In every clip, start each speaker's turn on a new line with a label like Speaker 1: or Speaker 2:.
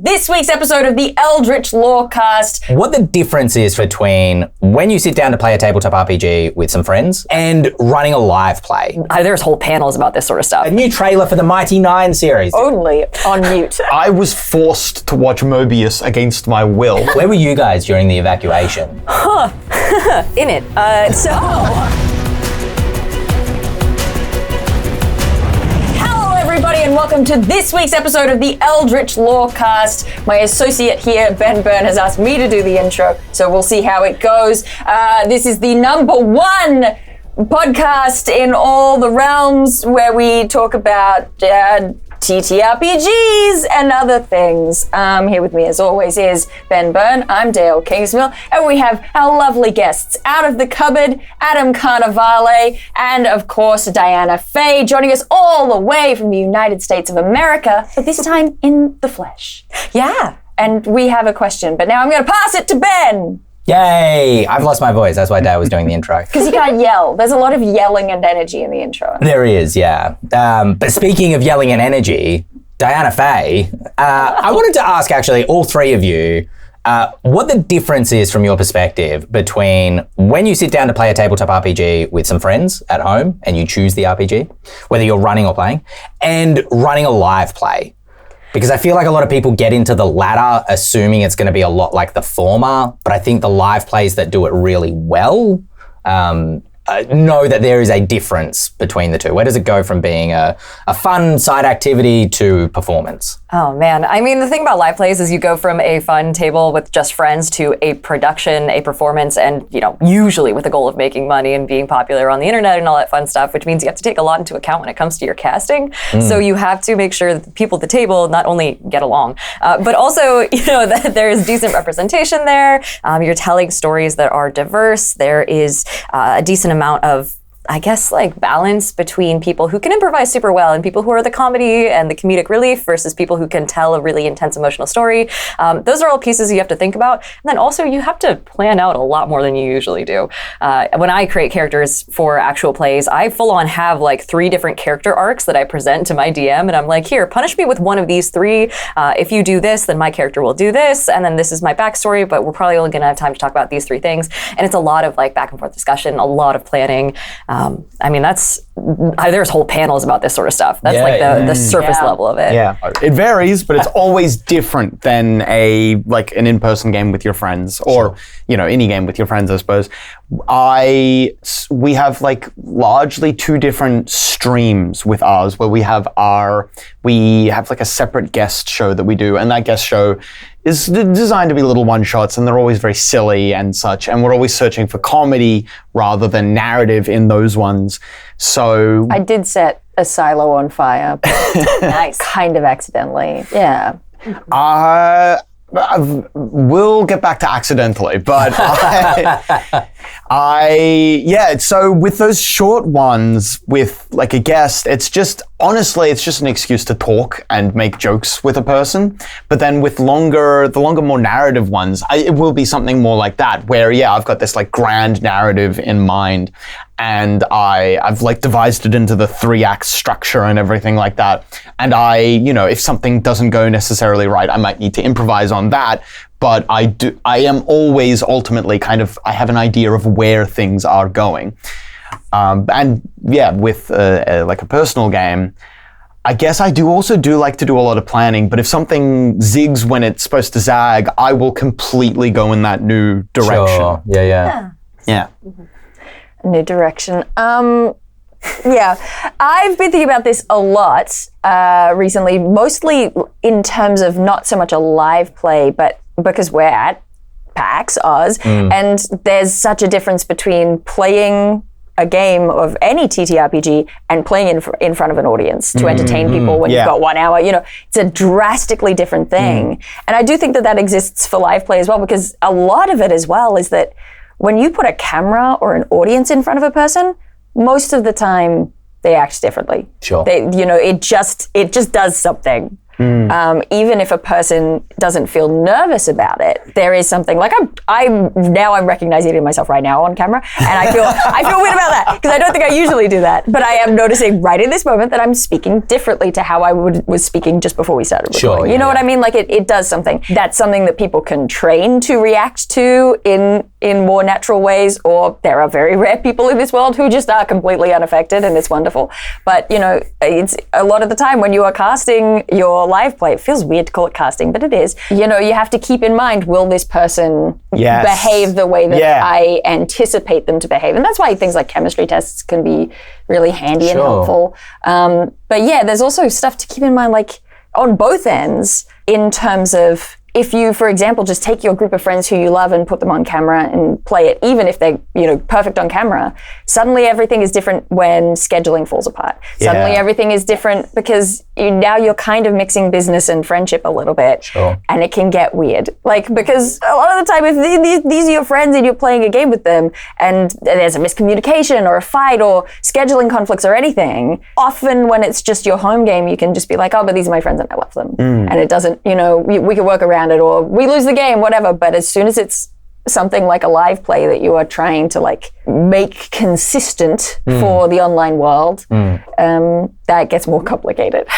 Speaker 1: this week's episode of the Eldritch Lorecast.
Speaker 2: What the difference is between when you sit down to play a tabletop RPG with some friends and running a live play.
Speaker 1: There's whole panels about this sort of stuff.
Speaker 2: A new trailer for the Mighty Nein series.
Speaker 1: Only on mute.
Speaker 3: I was forced to watch Mobius against my will.
Speaker 2: Where were you guys during the evacuation?
Speaker 1: In it. Everybody, and welcome to this week's episode of the Eldritch Lorecast. My associate here, Ben Byrne, has asked me to do the intro, so we'll see how it goes. This is the #1 podcast in all the realms where we talk about TTRPGs and other things. Here with me, as always, is Ben Byrne. I'm Dael Kingsmill, and we have our lovely guests out of the cupboard, Adam Carnevale, and of course, Diana Fay, joining us all the way from the United States of America, but this time in the flesh. Yeah, and we have a question, but now I'm going to pass it to Ben.
Speaker 2: Yay! I've lost my voice. That's why Dad was doing the intro.
Speaker 1: Because you can't yell. There's a lot of yelling and energy in the intro.
Speaker 2: There is, yeah. But speaking of yelling and energy, Diana Fay, I wanted to ask actually all three of you what the difference is from your perspective between when you sit down to play a tabletop RPG with some friends at home and you choose the RPG, whether you're running or playing, and running a live play. Because I feel like a lot of people get into the latter assuming it's going to be a lot like the former, but I think the live plays that do it really well know that there is a difference between the two. Where does it go from being a fun side activity to performance?
Speaker 4: Oh man, I mean, the thing about live plays is you go from a fun table with just friends to a production, a performance, and usually with the goal of making money and being popular on the internet and all that fun stuff, which means you have to take a lot into account when it comes to your casting. So you have to make sure that the people at the table not only get along, but also, that there's decent representation there. You're telling stories that are diverse. There is a decent amount of, I guess, like balance between people who can improvise super well and people who are the comedy and the comedic relief versus people who can tell a really intense emotional story. Those are all pieces you have to think about. And then also you have to plan out a lot more than you usually do. When I create characters for actual plays, I full on have like 3 different character arcs that I present to my DM. And I'm like, here, punish me with one of these 3. If you do this, then my character will do this. And then this is my backstory, but we're probably only gonna have time to talk about these 3 things. And it's a lot of like back and forth discussion, a lot of planning. I mean, there's whole panels about this sort of stuff. That's the surface level of it.
Speaker 3: Yeah, it varies, but it's always different than an in-person game with your friends, or any game with your friends, I suppose. We have like largely 2 different streams with ours, where we have like a separate guest show that we do, and that guest show is designed to be little one-shots, and they're always very silly and such, and we're always searching for comedy rather than narrative in those ones. So
Speaker 1: I did set a silo on fire. Nice. Kind of accidentally. Yeah.
Speaker 3: We'll get back to accidentally, but so with those short ones with like a guest, it's just an excuse to talk and make jokes with a person. But then with the longer, more narrative ones, it will be something more like that, where I've got this like grand narrative in mind, and I've like devised it into the 3-act structure and everything like that. And if something doesn't go necessarily right, I might need to improvise on that. But I am always ultimately I have an idea of where things are going. With like a personal game, I guess I do like to do a lot of planning, but if something zigs when it's supposed to zag, I will completely go in that new direction.
Speaker 2: Sure. Yeah.
Speaker 1: Mm-hmm. New direction. I've been thinking about this a lot recently, mostly in terms of not so much a live play, but because we're at PAX Aus, and there's such a difference between playing a game of any TTRPG and playing in front of an audience to entertain people when you've got 1 hour. It's a drastically different thing. And I do think that exists for live play as well, because a lot of it as well is that when you put a camera or an audience in front of a person, most of the time they act differently.
Speaker 2: Sure.
Speaker 1: It just does something. Even if a person doesn't feel nervous about it, there is something like I'm recognizing it in myself right now on camera, and I feel weird about that because I don't think I usually do that. But I am noticing right in this moment that I'm speaking differently to how I was speaking just before we started recording.
Speaker 2: Sure,
Speaker 1: you know what I mean? Like it does something. That's something that people can train to react to in more natural ways, or there are very rare people in this world who just are completely unaffected, and it's wonderful. But it's a lot of the time when you are casting your live play, it feels weird to call it casting, but it is. You have to keep in mind, will this person behave the way that I anticipate them to behave? And that's why things like chemistry tests can be really handy and helpful. But yeah, there's also stuff to keep in mind, like on both ends, in terms of if you, for example, just take your group of friends who you love and put them on camera and play it, even if they're, perfect on camera, suddenly everything is different when scheduling falls apart. Yeah. Suddenly everything is different because now you're kind of mixing business and friendship a little bit.
Speaker 2: Sure.
Speaker 1: And it can get weird. Because a lot of the time, if these are your friends and you're playing a game with them and there's a miscommunication or a fight or scheduling conflicts or anything, often when it's just your home game, you can just be like, oh, but these are my friends and I love them. And it doesn't, we can work around it, or we lose the game, whatever. But as soon as it's something like a live play that you are trying to make consistent for the online world, that gets more complicated.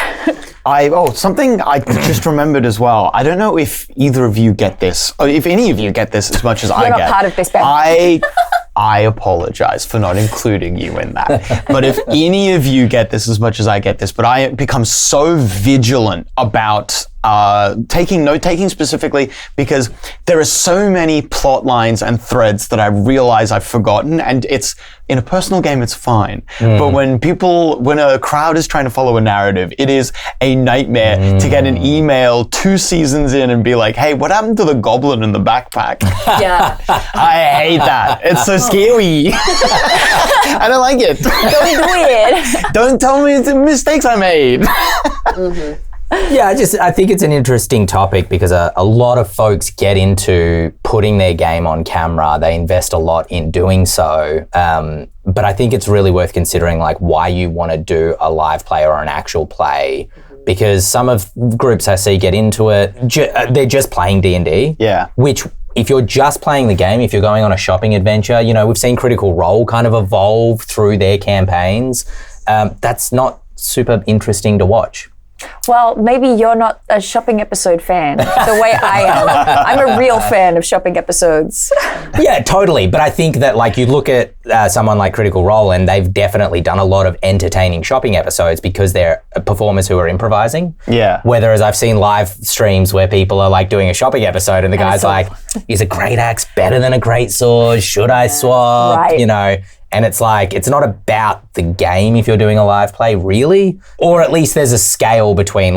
Speaker 3: Something I just remembered as well. I don't know if either of you get this, or if any of you get this as much as I get.
Speaker 1: You're not part of this, Ben.
Speaker 3: I apologize for not including you in that. But if any of you get this as much as I get this, but I become so vigilant about note-taking specifically, because there are so many plot lines and threads that I realize I've forgotten, and it's in a personal game, it's fine. But when a crowd is trying to follow a narrative, it is a nightmare to get an email 2 seasons in and be like, hey, what happened to the goblin in the backpack?
Speaker 4: Yeah.
Speaker 3: I hate that. It's so scary. I don't like it.
Speaker 1: It's weird.
Speaker 3: Don't tell me the mistakes I made.
Speaker 2: Yeah, I think it's an interesting topic because a lot of folks get into putting their game on camera. They invest a lot in doing so. But I think it's really worth considering why you want to do a live play or an actual play, because some of groups I see get into it, they're just playing D&D.
Speaker 3: Yeah.
Speaker 2: Which, if you're just playing the game, if you're going on a shopping adventure, we've seen Critical Role kind of evolve through their campaigns. That's not super interesting to watch.
Speaker 1: Well, maybe you're not a shopping episode fan the way I am. I'm a real fan of shopping episodes.
Speaker 2: Yeah, totally. But I think that you look at someone like Critical Role, and they've definitely done a lot of entertaining shopping episodes because they're performers who are improvising.
Speaker 3: Yeah.
Speaker 2: Whereas I've seen live streams where people are doing a shopping episode and the guy's is a great axe better than a great sword? Should I swap?
Speaker 1: Right.
Speaker 2: And it's it's not about the game if you're doing a live play, really. Or at least there's a scale between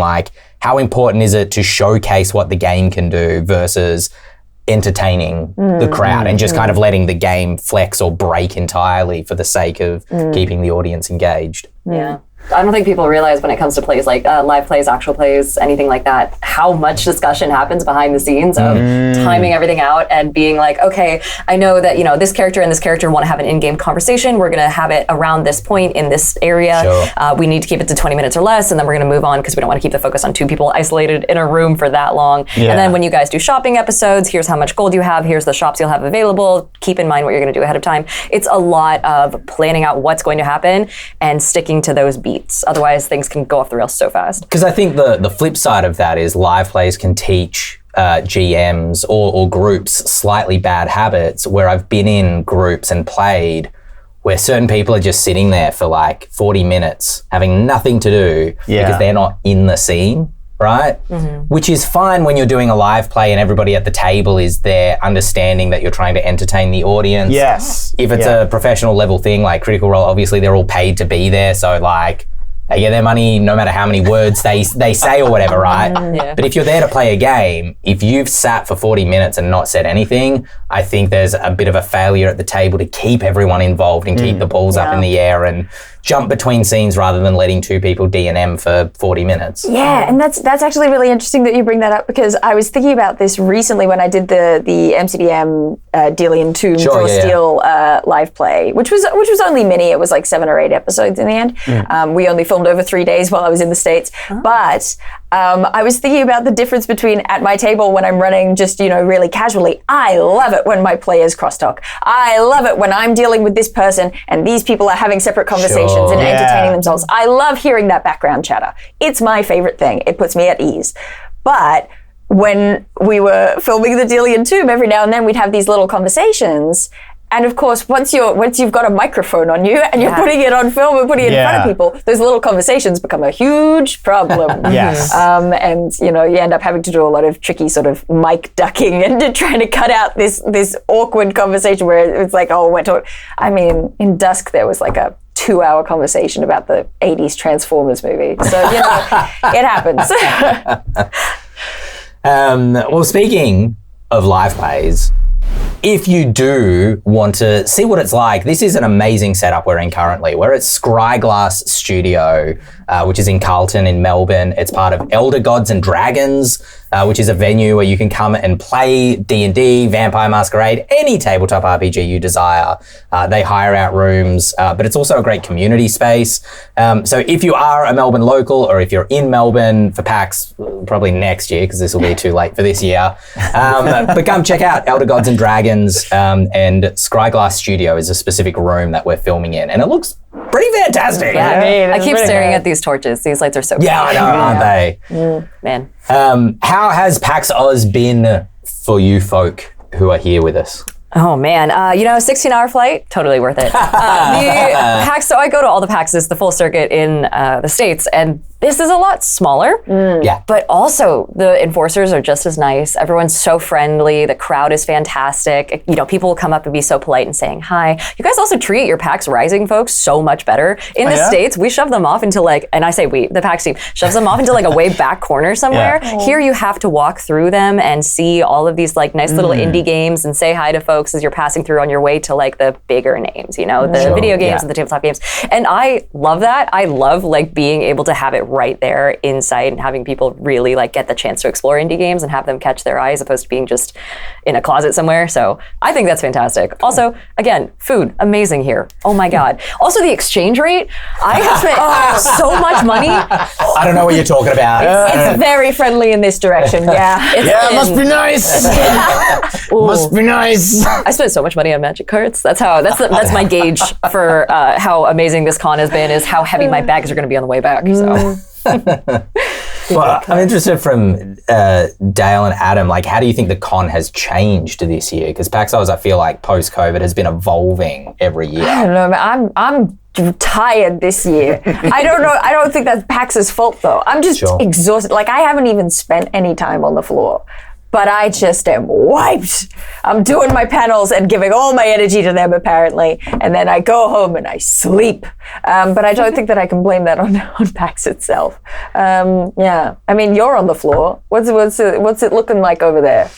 Speaker 2: how important is it to showcase what the game can do versus entertaining the crowd and just kind of letting the game flex or break entirely for the sake of keeping the audience engaged.
Speaker 4: Yeah. I don't think people realize when it comes to plays like live plays, actual plays, anything like that, how much discussion happens behind the scenes of timing everything out and being like, okay, I know that, this character and this character want to have an in-game conversation. We're going to have it around this point in this area.
Speaker 2: Sure.
Speaker 4: We need to keep it to 20 minutes or less, and then we're going to move on because we don't want to keep the focus on 2 people isolated in a room for that long. Yeah. And then when you guys do shopping episodes, here's how much gold you have, here's the shops you'll have available. Keep in mind what you're going to do ahead of time. It's a lot of planning out what's going to happen and sticking to those beats. Otherwise, things can go off the rails so fast.
Speaker 2: Because I think the flip side of that is live plays can teach GMs or groups slightly bad habits, where I've been in groups and played where certain people are just sitting there for 40 minutes having nothing to do because they're not in the scene, right? Which is fine when you're doing a live play and everybody at the table is there understanding that you're trying to entertain the audience.
Speaker 3: Yes.
Speaker 2: If it's a professional level thing like Critical Role, obviously they're all paid to be there, so they get their money no matter how many words they say or whatever, right?
Speaker 4: Yeah.
Speaker 2: But if you're there to play a game, if you've sat for 40 minutes and not said anything, I think there's a bit of a failure at the table to keep everyone involved and keep the balls up in the air and jump between scenes rather than letting 2 people D&M for 40 minutes.
Speaker 1: Yeah, and that's actually really interesting that you bring that up, because I was thinking about this recently when I did the MCDM Delian Tomb Draw Steel live play, which was only mini. It was 7 or 8 episodes in the end. We only filmed filmed over 3 days while I was in the States. But I was thinking about the difference between at my table when I'm running just, really casually. I love it when my players crosstalk. I love it when I'm dealing with this person and these people are having separate conversations and entertaining themselves. I love hearing that background chatter. It's my favorite thing. It puts me at ease. But when we were filming the Delian Tomb, every now and then we'd have these little conversations. And of course, once you've got a microphone on you and you're putting it on film and putting it in front of people, those little conversations become a huge problem.
Speaker 3: Yes.
Speaker 1: And you end up having to do a lot of tricky sort of mic ducking and trying to cut out this awkward conversation where it's like, in Dusk there was like a 2-hour conversation about the 80s Transformers movie. So, it happens.
Speaker 2: Well, speaking of live plays, if you do want to see what it's like, this is an amazing setup we're in currently. We're at Scryglass Studio, which is in Carlton in Melbourne. It's part of Elder Gods and Dragons, which is a venue where you can come and play D&D, Vampire Masquerade, any tabletop RPG you desire. They hire out rooms, but it's also a great community space. So if you are a Melbourne local, or if you're in Melbourne for PAX, probably next year, because this will be too late for this year, but come check out Elder Gods and Dragons, and Scryglass Studio is a specific room that we're filming in, and it looks pretty fantastic.
Speaker 4: Yeah, I keep staring at these torches. These lights are so
Speaker 2: Yeah, I know, aren't they?
Speaker 4: Man.
Speaker 2: How has PAX Aus been for you folk who are here with us?
Speaker 4: Oh man, 16-hour flight, totally worth it. The PAX, so I go to all the PAXs, the full circuit in the States, and this is a lot smaller.
Speaker 2: Yeah.
Speaker 4: But also the enforcers are just as nice. Everyone's so friendly. The crowd is fantastic. People will come up and be so polite and saying hi. You guys also treat your PAX Rising folks so much better. In the States, we shove them off into and I say we, the PAX team, shoves them off into a way back corner somewhere. Here you have to walk through them and see all of these nice little indie games and say hi to folks as you're passing through on your way to the bigger names, the video games and the tabletop games. And I love that. I love being able to have it right there in sight and having people really get the chance to explore indie games and have them catch their eye as opposed to being just in a closet somewhere. So I think that's fantastic. Also, again, food, amazing here. Oh my God. Also the exchange rate. I have spent so much money.
Speaker 2: I don't know what you're talking about.
Speaker 1: It's very friendly in this direction. Yeah.
Speaker 3: It must be nice. Must be nice.
Speaker 4: I spent so much money on magic cards. That's my gauge for how amazing this con has been, is how heavy my bags are going to be on the way back. So.
Speaker 2: Well, I'm interested from Dael and Adam, how do you think the con has changed this year? Because PAX Aus, I feel like post-COVID has been evolving every year.
Speaker 1: I don't know, man. I'm tired this year. I don't know. I don't think that's PAX's fault though. I'm just exhausted. I haven't even spent any time on the floor. But I just am wiped. I'm doing my panels and giving all my energy to them, apparently. And then I go home and I sleep. But I don't think that I can blame that on PAX itself. Yeah. You're on the floor. What's it looking like over there?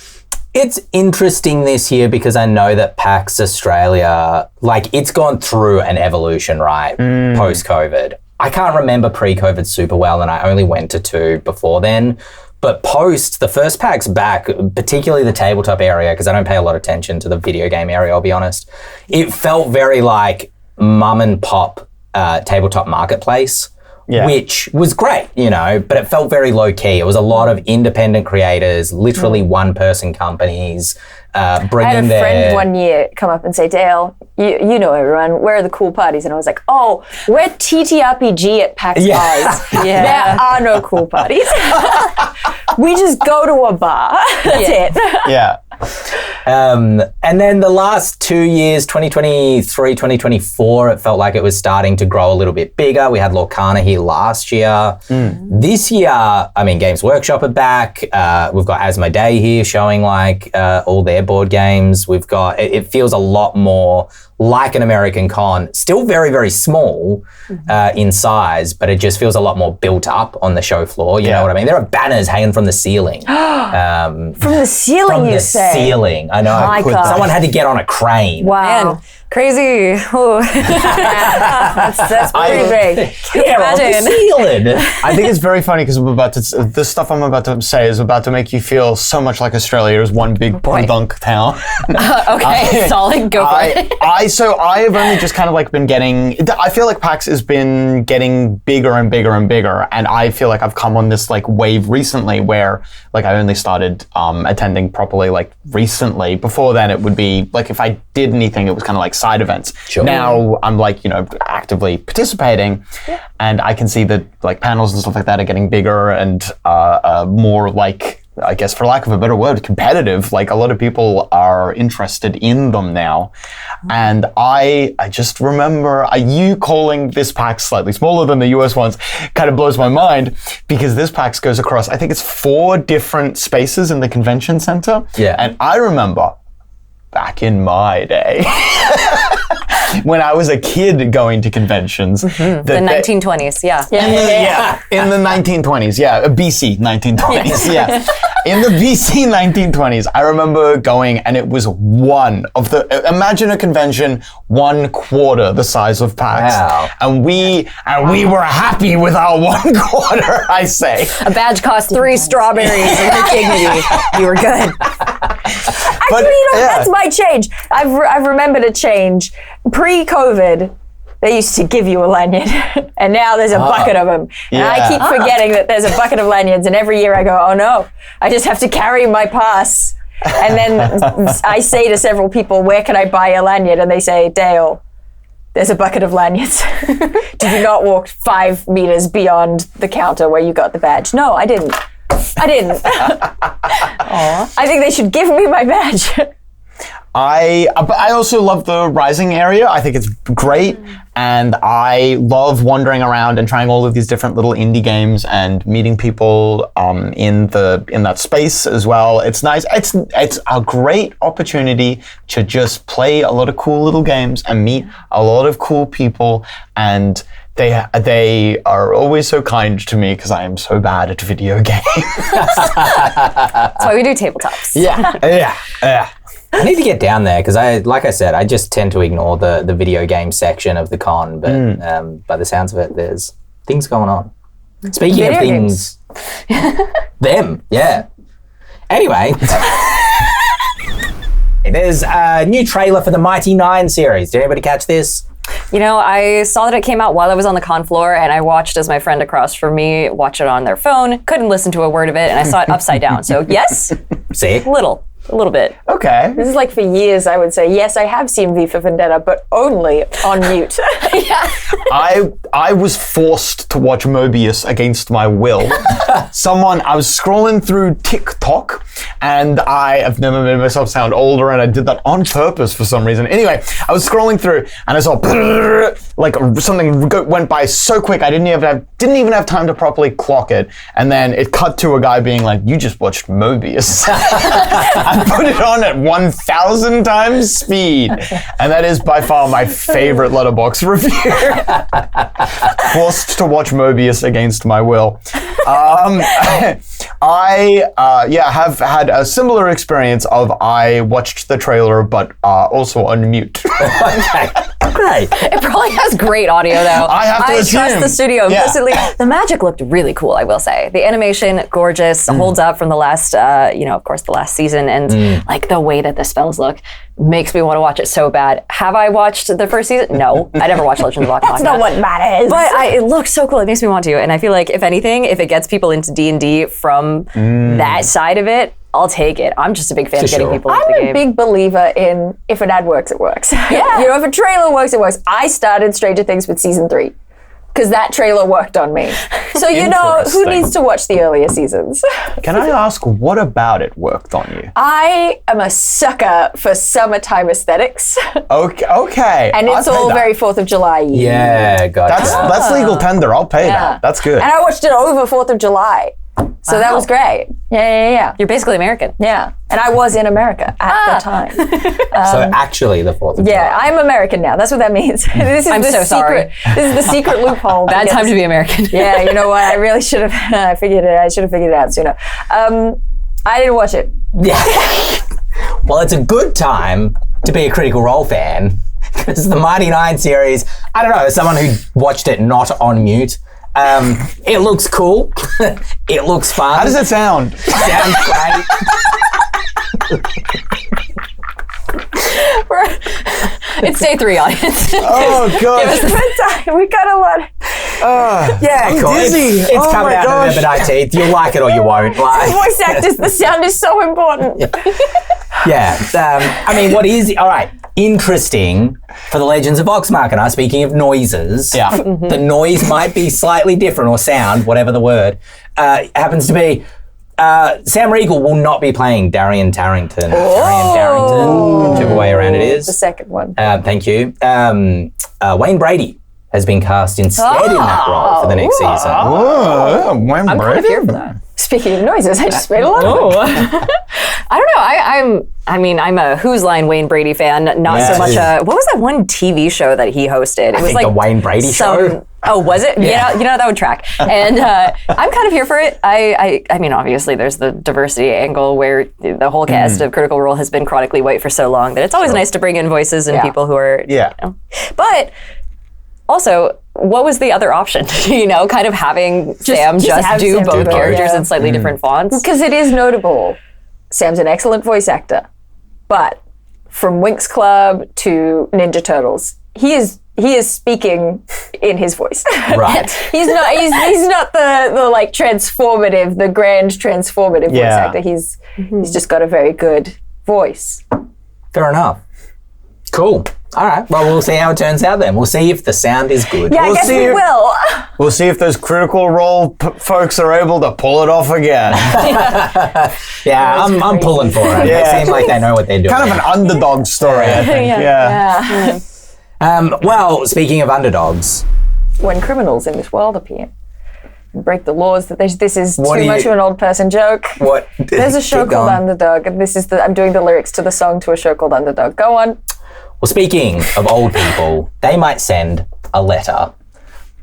Speaker 2: It's interesting this year because I know that PAX Australia, it's gone through an evolution, right? Post-COVID. I can't remember pre-COVID super well, and I only went to 2 before then. But post the first PAX back, particularly the tabletop area, because I don't pay a lot of attention to the video game area, I'll be honest, it felt very like mum and pop tabletop marketplace, which was great, but it felt very low key. It was a lot of independent creators, literally one-person companies, bringing their...
Speaker 1: I had a friend one year come up and say, Dael, you know everyone, where are the cool parties? And I was like, oh, we're TTRPG at PAX Aus. There are no cool parties. We just go to a bar. That's it.
Speaker 3: Yeah.
Speaker 2: And then the last 2 years, 2023, 2024, it felt like it was starting to grow a little bit bigger. We had Lorcana here last year. This year, Games Workshop are back. We've got Asmodee here showing all their board games. We've got, it feels a lot more like an American con, still very, very small in size, but it just feels a lot more built up on the show floor. You know what I mean? There are banners hanging from the ceiling.
Speaker 1: From the ceiling,
Speaker 2: Ceiling. I know.
Speaker 1: My God.
Speaker 2: Someone had to get on a crane.
Speaker 1: Wow.
Speaker 4: Crazy. Ooh.
Speaker 1: That's pretty big.
Speaker 4: Imagine.
Speaker 3: I think it's very funny because the stuff I'm about to say is about to make you feel so much like Australia is one big podunk town.
Speaker 4: Okay, solid. Go for it.
Speaker 3: So I have only just kind of like been getting. I feel like PAX has been getting bigger and bigger and bigger, and I feel like I've come on this like wave recently where like I only started attending properly like recently. Before then, it would be like if I did anything, it was kind of like side events.
Speaker 2: Sure.
Speaker 3: Now I'm like, actively participating, and I can see that like panels and stuff like that are getting bigger and more like, I guess for lack of a better word, competitive. Like a lot of people are interested in them now. And I just remember you calling this PAX slightly smaller than the US ones kind of blows my mind, because this PAX goes across, I think it's 4 different spaces in the convention center.
Speaker 2: Yeah.
Speaker 3: And I remember back in my day, when I was a kid going to conventions.
Speaker 4: The 1920s, yeah.
Speaker 3: In the 1920s, BC 1920s, yeah. In the BC 1920s, I remember going, and it was imagine a convention 1/4 the size of PAX.
Speaker 2: Wow.
Speaker 3: And we were happy with our 1/4, I say.
Speaker 4: A badge cost 3 strawberries and your dignity. You were good.
Speaker 1: Actually, that's my change. I've remembered a change. Pre-COVID, they used to give you a lanyard, and now there's a bucket of them. And I keep forgetting that there's a bucket of lanyards, and every year I go, oh no, I just have to carry my pass. And then I say to several people, where can I buy a lanyard? And they say, Dael, there's a bucket of lanyards. Did you not walk 5 meters beyond the counter where you got the badge? No, I didn't. I think they should give me my badge.
Speaker 3: I also love the Rising area. I think it's great, and I love wandering around and trying all of these different little indie games and meeting people in that space as well. It's nice. It's a great opportunity to just play a lot of cool little games and meet a lot of cool people, and they are always so kind to me because I am so bad at video games.
Speaker 4: That's why we do tabletops.
Speaker 3: Yeah.
Speaker 2: I need to get down there because like I said, I just tend to ignore the video game section of the con, but by the sounds of it, there's things going on. Speaking
Speaker 1: Video
Speaker 2: of things, them, yeah. Anyway, there's a new trailer for the Mighty Nine series. Did anybody catch this?
Speaker 4: I saw that it came out while I was on the con floor, and I watched as my friend across from me watch it on their phone. Couldn't listen to a word of it, and I saw it upside down. So yes,
Speaker 2: See?
Speaker 4: a little bit.
Speaker 3: Okay.
Speaker 1: This is like for years I would say, yes, I have seen V for Vendetta, but only on mute.
Speaker 3: I was forced to watch Mobius against my will. I was scrolling through TikTok, and I have never made myself sound older, and I did that on purpose for some reason. Anyway, I was scrolling through, and I saw like something went by so quick, I didn't even have time to properly clock it, and then it cut to a guy being like, "You just watched Mobius." I put it on at 1,000 times speed, and that is by far my favorite Letterboxd review. Forced to watch Mobius against my will. I have had a similar experience of I watched the trailer, but also on mute.
Speaker 2: Great.
Speaker 4: It probably has great audio, though.
Speaker 3: I have to assume.
Speaker 4: Trust the studio implicitly. The magic looked really cool, I will say. The animation, gorgeous, holds up from the last, of course, the last season, and like the way that the spells look makes me want to watch it so bad. Have I watched the first season? No, I never watched Legends of Loch
Speaker 1: That's not what matters.
Speaker 4: But it looks so cool. It makes me want to, and I feel like if anything, if it gets people into D&D from that side of it, I'll take it. I'm just a big fan of getting people into the game.
Speaker 1: I'm a big believer in if an ad works, it works.
Speaker 4: Yeah.
Speaker 1: If a trailer works, it works. I started Stranger Things with season 3 because that trailer worked on me. So who needs to watch the earlier seasons?
Speaker 3: Can I ask, what about it worked on you?
Speaker 1: I am a sucker for summertime aesthetics.
Speaker 3: Okay.
Speaker 1: And it's all very 4th of July.
Speaker 2: Yeah, gotcha.
Speaker 3: That's legal tender. I'll pay that. That's good.
Speaker 1: And I watched it over 4th of July. So that was great. Yeah.
Speaker 4: You're basically American.
Speaker 1: Yeah. And I was in America at the time.
Speaker 2: So actually the 4th of July.
Speaker 1: Yeah, I'm American now. That's what that means.
Speaker 4: I'm so sorry.
Speaker 1: This is the secret loophole.
Speaker 4: Bad time to be American.
Speaker 1: Yeah, you know what? I really should have I should have figured it out sooner. I didn't watch it.
Speaker 2: Yeah. Well, it's a good time to be a Critical Role fan because the Mighty Nine series, I don't know, as someone who watched it not on mute, it looks cool. It looks fun.
Speaker 3: How does it sound?
Speaker 2: Sounds great.
Speaker 4: It's day 3, audience.
Speaker 3: Oh, God.
Speaker 1: We got a lot.
Speaker 2: Yeah,
Speaker 3: I'm
Speaker 2: cool.
Speaker 3: dizzy.
Speaker 2: It's
Speaker 3: Oh
Speaker 2: coming
Speaker 3: my
Speaker 2: out
Speaker 3: gosh.
Speaker 2: of November 19th. You'll like it or you won't. Like,
Speaker 1: Voice actors, the sound is so important.
Speaker 2: yeah. I mean, what is, all right, interesting for the Legends of Vox Machina, speaking of noises,
Speaker 3: Yeah.
Speaker 2: the noise might be slightly different, or sound, whatever the word, happens to be, Sam Riegel will not be playing Darian Tarrington. Darian Darrington, whichever way around it is.
Speaker 1: The second one.
Speaker 2: Thank you. Wayne Brady has been cast instead in that role for the next season.
Speaker 3: Oh, when
Speaker 4: I'm kind of here for that.
Speaker 1: Speaking of noises, I just made a lot of them.
Speaker 4: I don't know. I'm a Whose Line Wayne Brady fan, not
Speaker 2: Yeah.
Speaker 4: so much what was that one TV show that he hosted? It was
Speaker 2: think
Speaker 4: like
Speaker 2: the Wayne Brady show.
Speaker 4: Oh, was it?
Speaker 2: Yeah.
Speaker 4: You know that would track. And I'm kind of here for it. I mean, obviously, there's the diversity angle where the whole cast of Critical Role has been chronically white for so long that it's always nice to bring in voices and people who are,
Speaker 3: Yeah.
Speaker 4: you know. But also, what was the other option? Kind of having Sam just
Speaker 1: have
Speaker 4: do
Speaker 1: Sam
Speaker 4: both
Speaker 1: do both,
Speaker 4: characters
Speaker 1: yeah.
Speaker 4: in slightly different fonts.
Speaker 1: Because it is notable. Sam's an excellent voice actor. But from Winx Club to Ninja Turtles, he is speaking in his voice.
Speaker 2: Right.
Speaker 1: He's not the like transformative, the grand transformative voice
Speaker 3: Yeah.
Speaker 1: actor. He's just got a very good voice.
Speaker 2: Fair enough. Cool. All right. Well, we'll see how it turns out then. We'll see if the sound is good.
Speaker 1: Yeah,
Speaker 3: We'll
Speaker 1: I guess
Speaker 3: see
Speaker 1: we
Speaker 3: if-
Speaker 1: will.
Speaker 3: We'll see if those Critical Role folks are able to pull it off again.
Speaker 2: Yeah, I'm pulling for it.
Speaker 3: Yeah.
Speaker 2: They seem like they know what they're doing.
Speaker 3: Kind of an underdog story, I think. Yeah.
Speaker 2: Well, speaking of underdogs,
Speaker 1: When criminals in this world appear and break the laws, that this is
Speaker 2: What
Speaker 1: too
Speaker 2: do
Speaker 1: much
Speaker 2: you-
Speaker 1: of an old person joke.
Speaker 2: what?
Speaker 1: There's a show
Speaker 2: Keep
Speaker 1: called
Speaker 2: going.
Speaker 1: Underdog, and I'm doing the lyrics to the song to a show called Underdog. Go on.
Speaker 2: Well, speaking of old people, they might send a letter.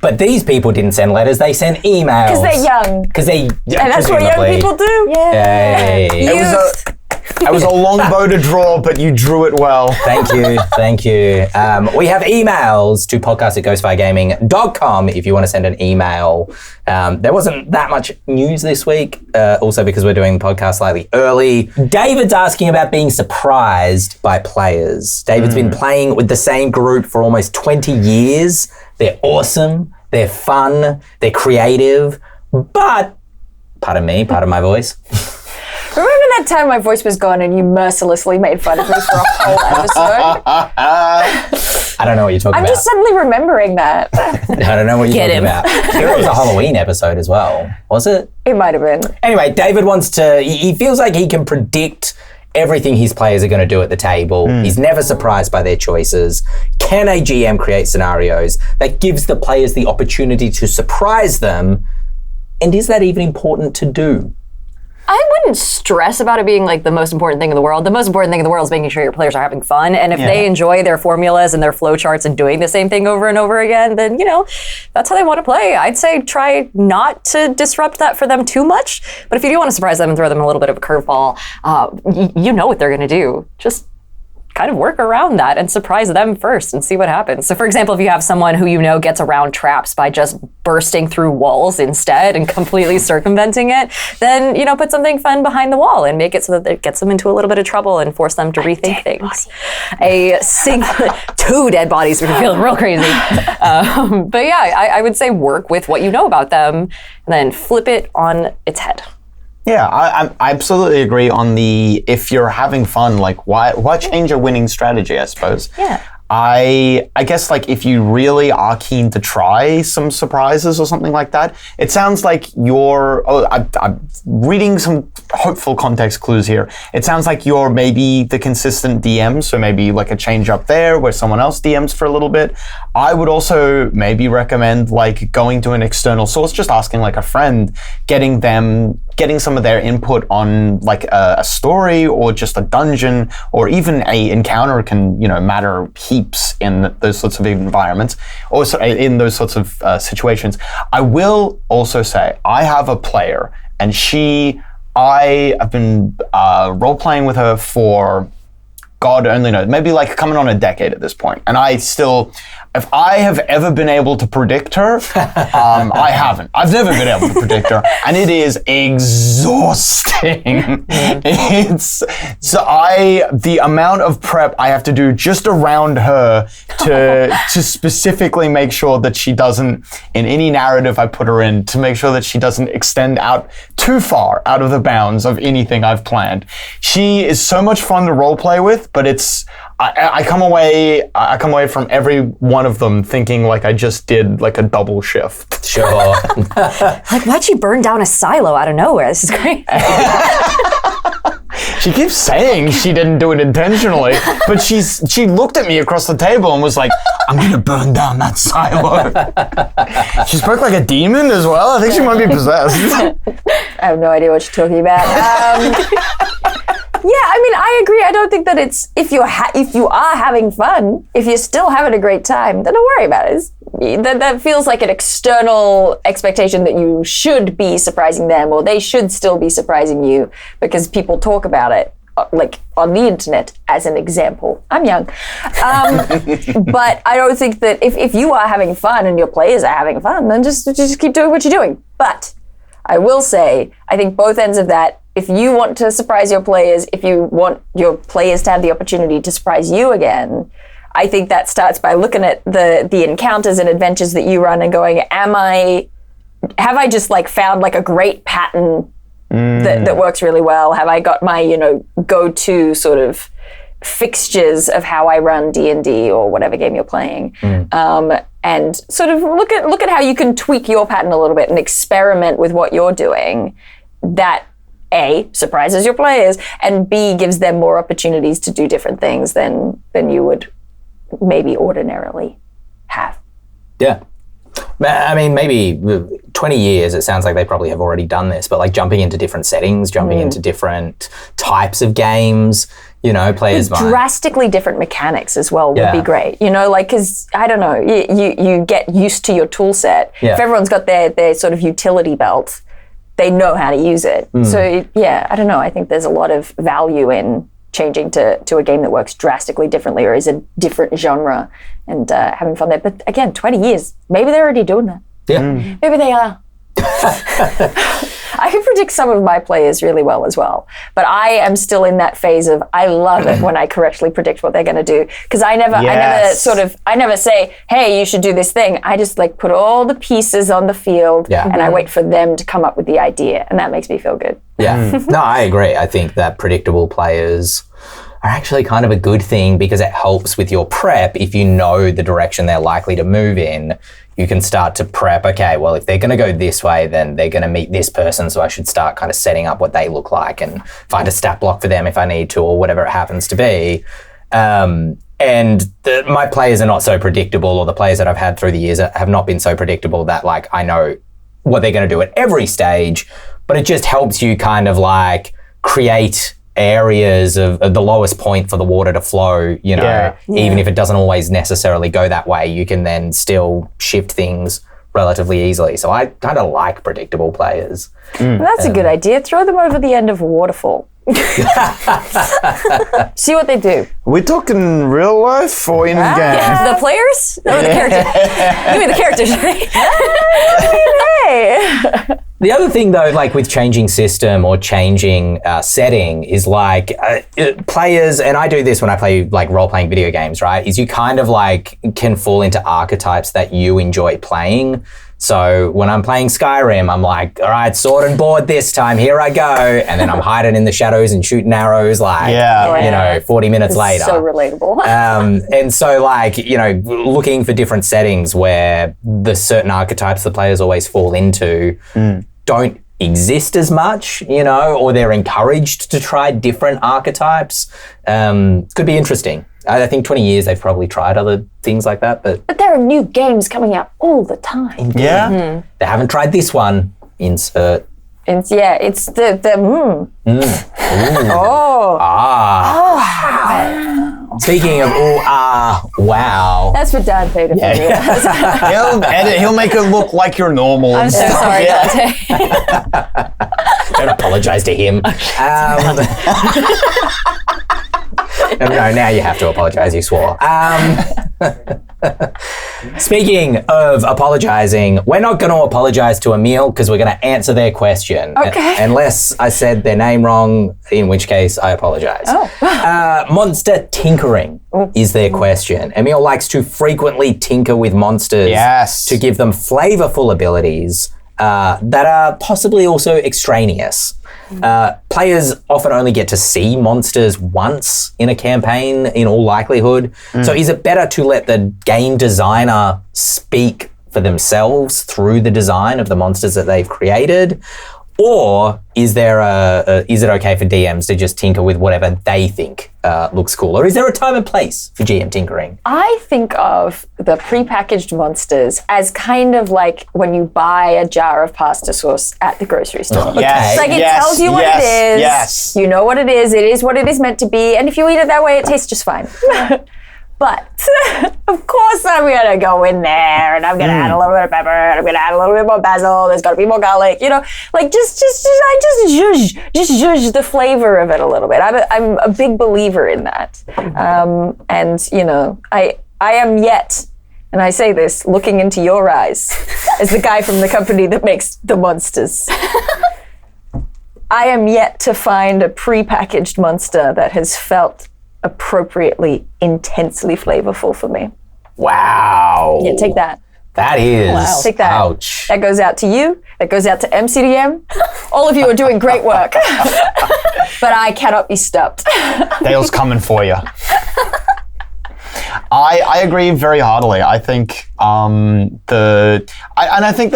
Speaker 2: But these people didn't send letters, they sent emails.
Speaker 1: Because they're young.
Speaker 2: Because they,
Speaker 1: And that's what young
Speaker 2: presumably-
Speaker 1: people do.
Speaker 2: Hey.
Speaker 3: It was a long bow to draw, but you drew it well.
Speaker 2: Thank you. We have emails to podcast@ghostfiregaming.com if you want to send an email. There wasn't that much news this week, also because we're doing the podcast slightly early. David's asking about being surprised by players. David's been playing with the same group for almost 20 years. They're awesome, they're fun, they're creative, but, pardon my voice,
Speaker 1: Remember that time my voice was gone and you mercilessly made fun of me for a whole episode?
Speaker 2: I don't know what you're talking
Speaker 1: I'm
Speaker 2: about.
Speaker 1: just suddenly remembering that.
Speaker 2: I don't know what you're
Speaker 4: Get
Speaker 2: talking
Speaker 4: him.
Speaker 2: about. It was a Halloween episode as well, was it?
Speaker 1: It might have been.
Speaker 2: Anyway, David he feels like he can predict everything his players are going to do at the table. He's never surprised by their choices. Can a GM create scenarios that gives the players the opportunity to surprise them? And is that even important to do?
Speaker 4: I wouldn't stress about it being like the most important thing in the world. The most important thing in the world is making sure your players are having fun. And if they enjoy their formulas and their flowcharts and doing the same thing over and over again, then, that's how they want to play. I'd say try not to disrupt that for them too much. But if you do want to surprise them and throw them a little bit of a curveball, you know what they're going to do. Just kind of work around that and surprise them first and see what happens. So for example, if you have someone who gets around traps by just bursting through walls instead and completely circumventing it, then, put something fun behind the wall and make it so that it gets them into a little bit of trouble and force them to rethink things. Two dead bodies would be feeling real crazy. But yeah, I would say work with what you know about them and then flip it on its head.
Speaker 3: Yeah, I absolutely agree on the if you're having fun, like why change a winning strategy, I suppose.
Speaker 4: Yeah.
Speaker 3: I guess like if you really are keen to try some surprises or something like that, it sounds like I'm reading some hopeful context clues here. It sounds like you're maybe the consistent DM, so maybe like a change up there where someone else DMs for a little bit. I would also maybe recommend like going to an external source, just asking like a friend, getting some of their input on like a story or just a dungeon or even a encounter can, matter heaps in those sorts of environments or in those sorts of situations. I will also say I have a player and I have been role-playing with her for God only knows, maybe like coming on a decade at this point. And if I have ever been able to predict her, I haven't. I've never been able to predict her, and it is exhausting. The amount of prep I have to do just around her to specifically make sure that she doesn't, in any narrative I put her in, to make sure that she doesn't extend out too far out of the bounds of anything I've planned. She is so much fun to roleplay with, but I come away from every one of them thinking like I just did like a double shift.
Speaker 2: Sure.
Speaker 4: Like, why'd she burn down a silo out of nowhere? This is great.
Speaker 3: She keeps saying she didn't do it intentionally, but she looked at me across the table and was like, I'm gonna burn down that silo. She spoke like a demon as well. I think she might be possessed.
Speaker 1: I have no idea what you're talking about. Yeah, I mean, I agree. I don't think that it's, if you are having fun, if you're still having a great time, then don't worry about it. That feels like an external expectation that you should be surprising them, or they should still be surprising you because people talk about it, like on the internet, as an example. I'm young. But I don't think that if you are having fun and your players are having fun, then just keep doing what you're doing. But I will say, I think both ends of that, if you want to surprise your players, if you want your players to have the opportunity to surprise you again, I think that starts by looking at the encounters and adventures that you run and going, have I just like found like a great pattern that works really well? Have I got my, go-to sort of fixtures of how I run D&D or whatever game you're playing? And sort of look at how you can tweak your pattern a little bit and experiment with what you're doing. That A, surprises your players, and B, gives them more opportunities to do different things than you would maybe ordinarily have.
Speaker 2: Yeah. I mean, maybe 20 years, it sounds like they probably have already done this, but like jumping into different settings, jumping into different types of games, players might.
Speaker 1: Drastically different mechanics as well would be great. Because, I don't know, you get used to your tool set.
Speaker 2: Yeah.
Speaker 1: If everyone's got their sort of utility belt, they know how to use it. So, I don't know. I think there's a lot of value in changing to a game that works drastically differently or is a different genre and having fun there. But again, 20 years, maybe they're already doing that.
Speaker 2: Yeah.
Speaker 1: Maybe they are. I can predict some of my players really well as well, but I am still in that phase of I love it when I correctly predict what they're going to do, because I never say, hey, you should do this thing. I just like put all the pieces on the field and I wait for them to come up with the idea, and that makes me feel good.
Speaker 2: Yeah, no, I agree. I think that predictable players are actually kind of a good thing because it helps with your prep. If you know the direction they're likely to move in, you can start to prep, okay, well, if they're going to go this way, then they're going to meet this person, so I should start kind of setting up what they look like and find a stat block for them if I need to, or whatever it happens to be. My players are not so predictable, or the players that I've had through the years have not been so predictable that like I know what they're going to do at every stage, but it just helps you kind of like create areas of the lowest point for the water to flow, even if it doesn't always necessarily go that way, you can then still shift things relatively easily. So I kind of like predictable players.
Speaker 1: Well, that's a good idea. Throw them over the end of a waterfall. See what they do.
Speaker 3: We're talking real life or in game?
Speaker 4: The players? Or the characters? You mean the characters, right?
Speaker 2: The other thing though, like with changing system or changing setting is like players, and I do this when I play like role-playing video games, right, is you kind of like can fall into archetypes that you enjoy playing. So when I'm playing Skyrim, I'm like, all right, sword and board this time, here I go. And then I'm hiding in the shadows and shooting arrows 40 minutes later.
Speaker 1: So relatable.
Speaker 2: And so like, looking for different settings where the certain archetypes the players always fall into don't exist as much, or they're encouraged to try different archetypes. Could be interesting. I think 20 years they've probably tried other things like that, but
Speaker 1: there are new games coming out all the time.
Speaker 3: Yeah.
Speaker 2: They haven't tried this one. Insert.
Speaker 1: It's the Oh.
Speaker 2: Ah. Speaking of wow.
Speaker 1: That's for Dante to figure out.
Speaker 3: He'll make it look like you're normal.
Speaker 4: I'm so sorry, Dante.
Speaker 2: Don't apologize to him. No, now you have to apologize. You swore. Speaking of apologizing, we're not going to apologize to Emil because we're going to answer their question.
Speaker 1: Okay.
Speaker 2: Unless I said their name wrong, in which case I apologize. Monster tinkering is their question. Emil likes to frequently tinker with monsters to give them flavorful abilities that are possibly also extraneous. Players often only get to see monsters once in a campaign, in all likelihood. So is it better to let the game designer speak for themselves through the design of the monsters that they've created? Or is there is it okay for DMs to just tinker with whatever they think looks cool? Or is there a time and place for GM tinkering?
Speaker 1: I think of the prepackaged monsters as kind of like when you buy a jar of pasta sauce at the grocery store.
Speaker 3: Yes,
Speaker 1: It's like it tells you what it is.
Speaker 3: Yes.
Speaker 1: You know what it is what it is meant to be, and if you eat it that way, it tastes just fine. But of course I'm gonna go in there and I'm gonna add a little bit of pepper and I'm gonna add a little bit more basil. There's gotta be more garlic, like just judge the flavor of it a little bit. I'm a big believer in that. And I am yet, and I say this looking into your eyes as the guy from the company that makes the monsters. I am yet to find a prepackaged monster that has felt appropriately intensely flavorful for me.
Speaker 2: Wow.
Speaker 1: Yeah, take that.
Speaker 2: That is.
Speaker 1: Take that.
Speaker 2: Ouch.
Speaker 1: That goes out to you. That goes out to MCDM. All of you are doing great work. But I cannot be stopped.
Speaker 3: Dael's coming for you. I agree very heartily. I think I think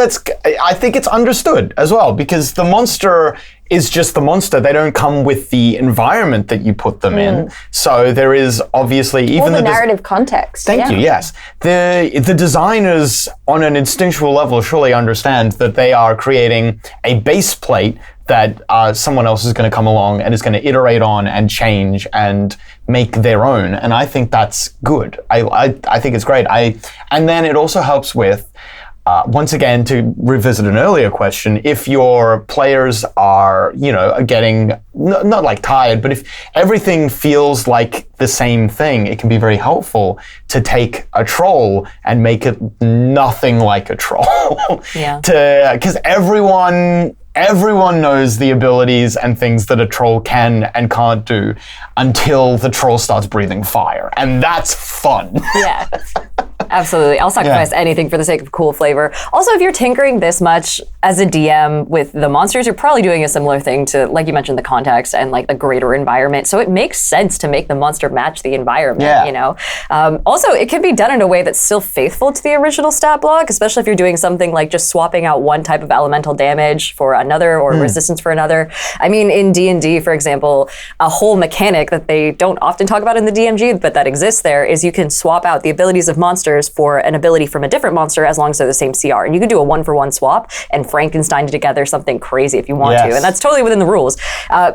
Speaker 3: it's understood as well, because the monster is just the monster. They don't come with the environment that you put them in. So there is obviously even
Speaker 1: the narrative context.
Speaker 3: Thank you. Yes, the designers on an instinctual level surely understand that they are creating a base plate that someone else is going to come along and is going to iterate on and change and make their own. And I think that's good. I think it's great. And then it also helps with, once again, to revisit an earlier question, if your players are, getting, not like tired, but if everything feels like the same thing, it can be very helpful to take a troll and make it nothing like a troll.
Speaker 4: Yeah.
Speaker 3: Because everyone knows the abilities and things that a troll can and can't do until the troll starts breathing fire. And that's fun.
Speaker 4: Yeah. Absolutely. I'll sacrifice anything for the sake of cool flavor. Also, if you're tinkering this much as a DM with the monsters, you're probably doing a similar thing to, like you mentioned, the context and like a greater environment. So it makes sense to make the monster match the environment, Also, it can be done in a way that's still faithful to the original stat block, especially if you're doing something like just swapping out one type of elemental damage for another or resistance for another. I mean, in D&D, for example, a whole mechanic that they don't often talk about in the DMG, but that exists there, is you can swap out the abilities of monsters for an ability from a different monster as long as they're the same CR. And you can do a 1-for-1 swap and Frankenstein together something crazy if you want to. And that's totally within the rules.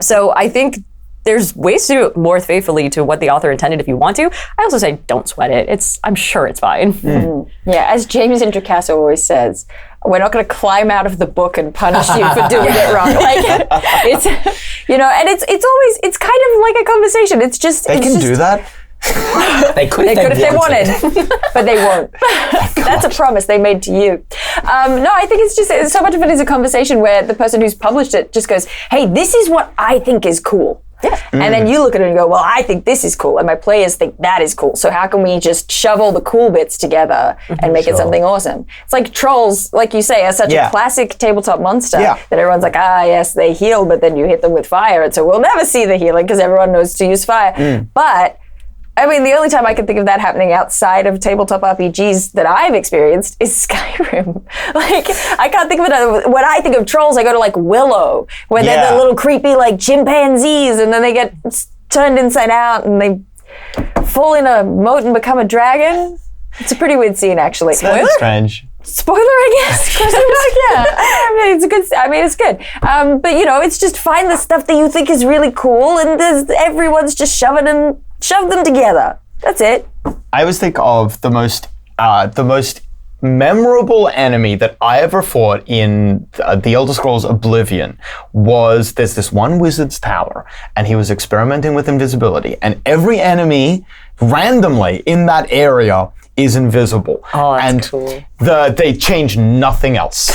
Speaker 4: So I think there's ways to do it more faithfully to what the author intended if you want to. I also say don't sweat it. I'm sure it's fine.
Speaker 1: Yeah, as James Introcaso always says, we're not going to climb out of the book and punish you for doing it wrong. Like, it's, and it's kind of like a conversation. It's just...
Speaker 3: They can do that?
Speaker 2: They could if they
Speaker 1: wanted, but they won't. That's a promise they made to you. No, I think it's just so much of it is a conversation where the person who's published it just goes, "Hey, this is what I think is cool." Yeah. And then you look at it and go, "Well, I think this is cool, and my players think that is cool. So how can we just shove all the cool bits together and make it something awesome?" It's like trolls, like you say, are such a classic tabletop monster that everyone's like, yes, they heal, but then you hit them with fire, and so we'll never see the healing because everyone knows to use fire. But I mean, the only time I can think of that happening outside of tabletop RPGs that I've experienced is Skyrim. Like, I can't think of it. When I think of trolls, I go to like Willow, where they're the little creepy like chimpanzees, and then they get turned inside out and they fall in a moat and become a dragon. It's a pretty weird scene, actually.
Speaker 3: That's strange.
Speaker 1: Spoiler, I guess. It's good. But it's just find the stuff that you think is really cool, and everyone's just shove them together. That's it.
Speaker 3: I always think of the most memorable enemy that I ever fought in the Elder Scrolls Oblivion was there's this one wizard's tower, and he was experimenting with invisibility, and every enemy randomly in that area is invisible.
Speaker 4: Oh, that's
Speaker 3: and
Speaker 4: cool.
Speaker 3: They changed nothing else.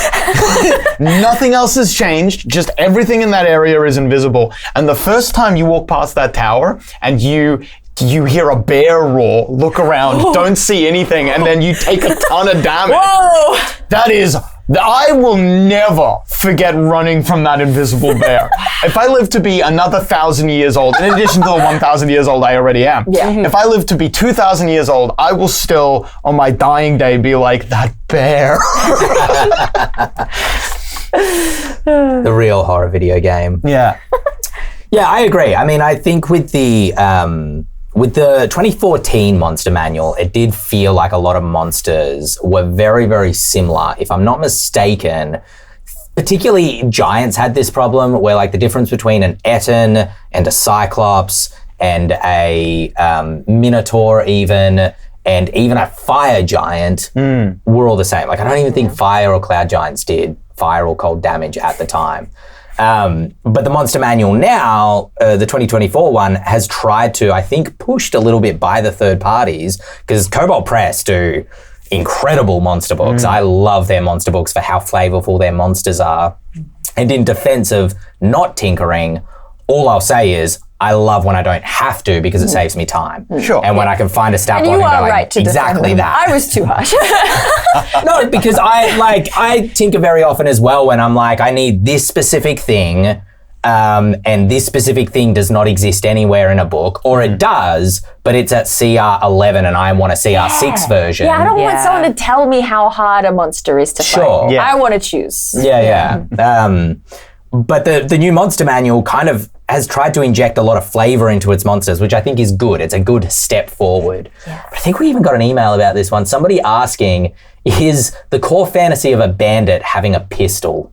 Speaker 3: Nothing else has changed. Just everything in that area is invisible. And the first time you walk past that tower and you hear a bear roar, look around, don't see anything, and then you take a ton of damage.
Speaker 4: Whoa!
Speaker 3: That is, I will never forget running from that invisible bear. If I live to be another 1,000 years old, in addition to the 1,000 years old I already am, if I live to be 2,000 years old, I will still, on my dying day, be like, that bear.
Speaker 2: The real horror video game.
Speaker 3: Yeah.
Speaker 2: Yeah, I agree. I mean, I think with the 2014 Monster Manual, it did feel like a lot of monsters were very, very similar. If I'm not mistaken, particularly giants had this problem where like the difference between an Etten and a Cyclops and a Minotaur even, and even a fire giant were all the same. Like I don't even think fire or cloud giants did fire or cold damage at the time. But the Monster Manual now, the 2024 one, has tried to, I think, pushed a little bit by the third parties, because Cobalt Press do incredible monster books. I love their monster books for how flavorful their monsters are. And in defense of not tinkering, all I'll say is, I love when I don't have to because it saves me time.
Speaker 3: Sure.
Speaker 2: And when I can find a stat block
Speaker 1: You
Speaker 2: and go
Speaker 1: are
Speaker 2: like,
Speaker 1: right to
Speaker 2: exactly
Speaker 1: defend them.
Speaker 2: that.
Speaker 1: I was too harsh.
Speaker 2: No, because I tinker very often as well when I'm like, I need this specific thing, and this specific thing does not exist anywhere in a book, or it does, but it's at CR 11 and I want a CR 6 version.
Speaker 1: Yeah, I don't want someone to tell me how hard a monster is to
Speaker 2: Sure.
Speaker 1: fight.
Speaker 3: Yeah.
Speaker 1: I want to choose.
Speaker 2: Yeah. But the new Monster Manual kind of has tried to inject a lot of flavor into its monsters, which I think is good. It's a good step forward. Yeah. But I think we even got an email about this one. Somebody asking, is the core fantasy of a bandit having a pistol?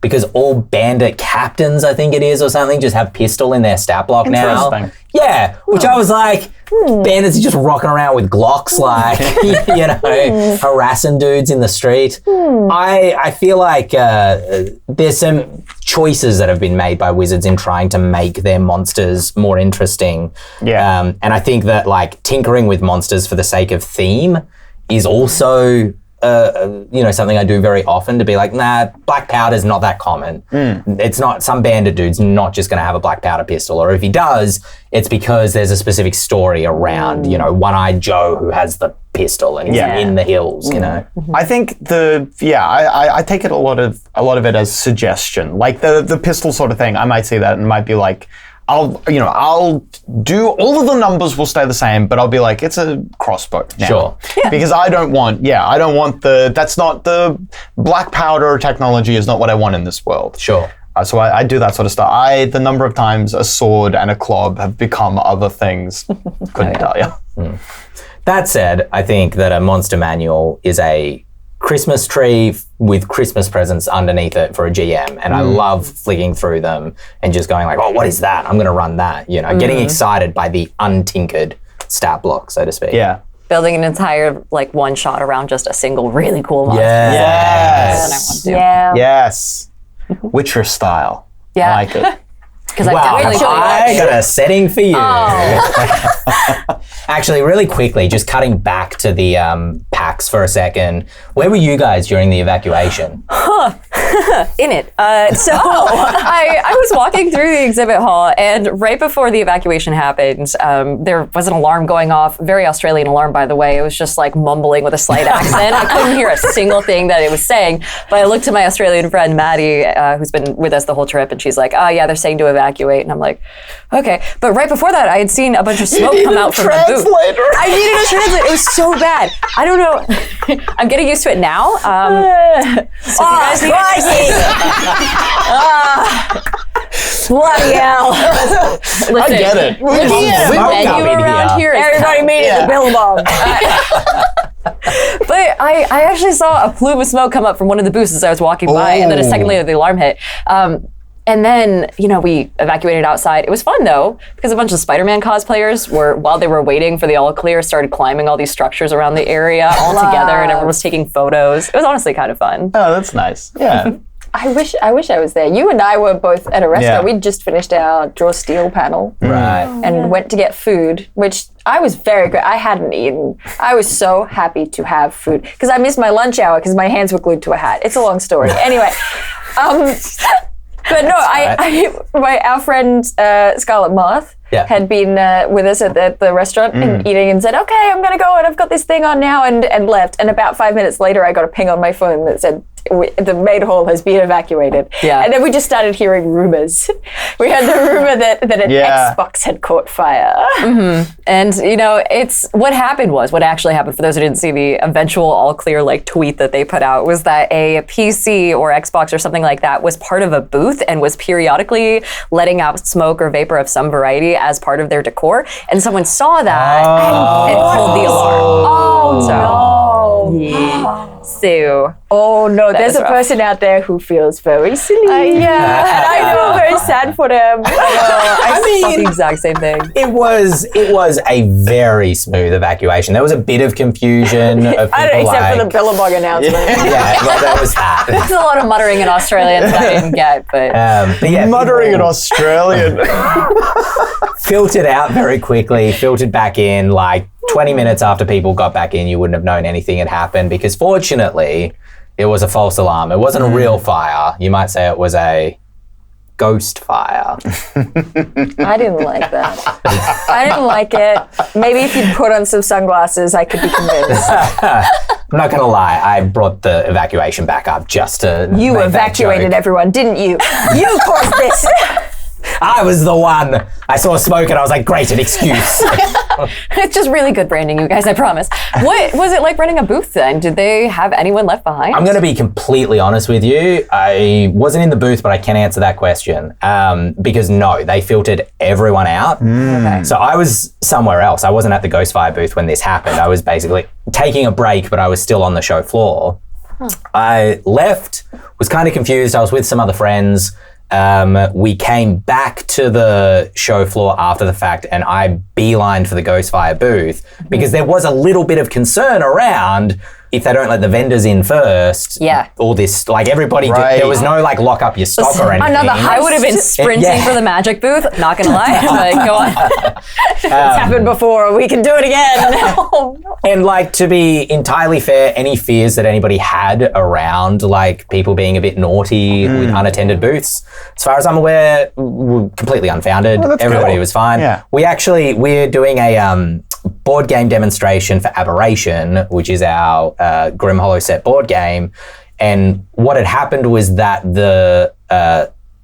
Speaker 2: Because all bandit captains, I think it is, or something, just have pistol in their stat block now.
Speaker 3: Interesting.
Speaker 2: Yeah, which I was like, bandits are just rocking around with Glocks, like, you know, harassing dudes in the street. I feel like there's some choices that have been made by Wizards in trying to make their monsters more interesting.
Speaker 3: Yeah.
Speaker 2: And I think that, like, tinkering with monsters for the sake of theme is also you know, something I do very often, to be like, nah, black powder's not that common. It's not, some bandit dude's not just going to have a black powder pistol, or if he does, it's because there's a specific story around, you know, One-Eyed Joe who has the pistol and he's in the hills, you know.
Speaker 3: I think I take it a lot of it as suggestion. Like the pistol sort of thing, I might see that and might be like, I'll do, all of the numbers will stay the same, but I'll be like, it's a crossbow now. Sure. Yeah. Because I don't want that's not the black powder technology is not what I want in this world.
Speaker 2: Sure.
Speaker 3: So I do that sort of stuff. The number of times a sword and a club have become other things, couldn't tell you.
Speaker 2: That said, I think that a Monster Manual is a Christmas tree with Christmas presents underneath it for a GM, and I love flicking through them and just going like, oh, what is that? I'm going to run that, you know, getting excited by the untinkered stat block, so to speak.
Speaker 3: Yeah.
Speaker 4: Building an entire like one shot around just a single really cool monster.
Speaker 2: Yes.
Speaker 4: That I want to.
Speaker 1: Yeah.
Speaker 3: Yes. Witcher style.
Speaker 4: Yeah.
Speaker 3: I like it.
Speaker 4: Because
Speaker 2: Wow,
Speaker 4: I definitely
Speaker 2: I got a setting for you. Actually, really quickly, just cutting back to the PAX for a second. Where were you guys during the evacuation?
Speaker 4: in it. So I was walking through the exhibit hall, and right before the evacuation happened, there was an alarm going off. Very Australian alarm, by the way. It was just like mumbling with a slight accent. I couldn't hear a single thing that it was saying. But I looked to my Australian friend Maddie, who's been with us the whole trip, and she's like, "Oh yeah, they're saying to evacuate." And I'm like, "Okay." But right before that, I had seen a bunch of smoke come out from the booth. I needed a translator. It was so bad. I don't know. I'm getting used to it now. So you guys need
Speaker 1: Bloody hell.
Speaker 4: Listen,
Speaker 3: I get it.
Speaker 4: menu around here is
Speaker 1: Everybody made it to Billabong.
Speaker 4: But I actually saw a plume of smoke come up from one of the booths as I was walking by, and then a second later the alarm hit. And then, we evacuated outside. It was fun though, because a bunch of Spider-Man cosplayers while they were waiting for the all clear, started climbing all these structures around the area all together, and everyone was taking photos. It was honestly kind of fun.
Speaker 3: Oh, that's nice. Yeah.
Speaker 1: I wish I was there. You and I were both at a restaurant. We'd just finished our Draw Steel panel.
Speaker 2: Right.
Speaker 1: And went to get food, which I was very good. I hadn't eaten. I was so happy to have food because I missed my lunch hour because my hands were glued to a hat. It's a long story. Anyway, but no, our friend Scarlet Moth had been with us at the restaurant and eating and said, okay, I'm going to go and I've got this thing on now and left. And about 5 minutes later, I got a ping on my phone that said, the main hall has been evacuated. Yeah. And then we just started hearing rumors. We had the rumor that an Xbox had caught fire.
Speaker 4: Mm-hmm. And, it's what actually happened, for those who didn't see the eventual all clear tweet that they put out, was that a PC or Xbox or something like that was part of a booth and was periodically letting out smoke or vapor of some variety as part of their decor. And someone saw that and pulled the alarm. So,
Speaker 1: oh no, there's a person out there who feels very silly. And I feel very sad for them.
Speaker 4: I thought the exact same thing.
Speaker 2: It was a very smooth evacuation. There was a bit of confusion of people
Speaker 1: except for the Billabong announcement.
Speaker 2: Well, there was that.
Speaker 4: There's a lot of muttering in Australian that I didn't get, but
Speaker 3: muttering in Australian.
Speaker 2: Filtered out very quickly, filtered back in 20 minutes after people got back in. You wouldn't have known anything had happened because fortunately it was a false alarm. It wasn't a real fire. You might say it was a ghost fire.
Speaker 1: I didn't like that. I didn't like it. Maybe if you'd put on some sunglasses, I could be convinced.
Speaker 2: I'm not going to lie. I brought the evacuation back up just to
Speaker 1: You
Speaker 2: make
Speaker 1: evacuated
Speaker 2: that joke.
Speaker 1: everyone, didn't you? You caused this.
Speaker 2: I was the one. I saw smoke and I was like, great, an excuse.
Speaker 4: It's just really good branding, you guys, I promise. What was it like running a booth then? Did they have anyone left behind?
Speaker 2: I'm going to be completely honest with you. I wasn't in the booth, but I can answer that question. Because no, they filtered everyone out. Okay. So I was somewhere else. I wasn't at the Ghostfire booth when this happened. I was basically taking a break, but I was still on the show floor. I left, was kind of confused. I was with some other friends. We came back to the show floor after the fact and I beelined for the Ghostfire booth because there was a little bit of concern around if they don't let the vendors in first. All this, everybody, there was no lock up your stock or anything.
Speaker 4: I would have been sprinting for the magic booth, not gonna lie. Go on.
Speaker 1: It's happened before, we can do it again.
Speaker 2: And to be entirely fair, any fears that anybody had around people being a bit naughty with unattended booths, as far as I'm aware, were completely unfounded. Everybody was fine. Yeah. We're doing a board game demonstration for Aberration, which is our Grim Hollow set board game. And what had happened was that the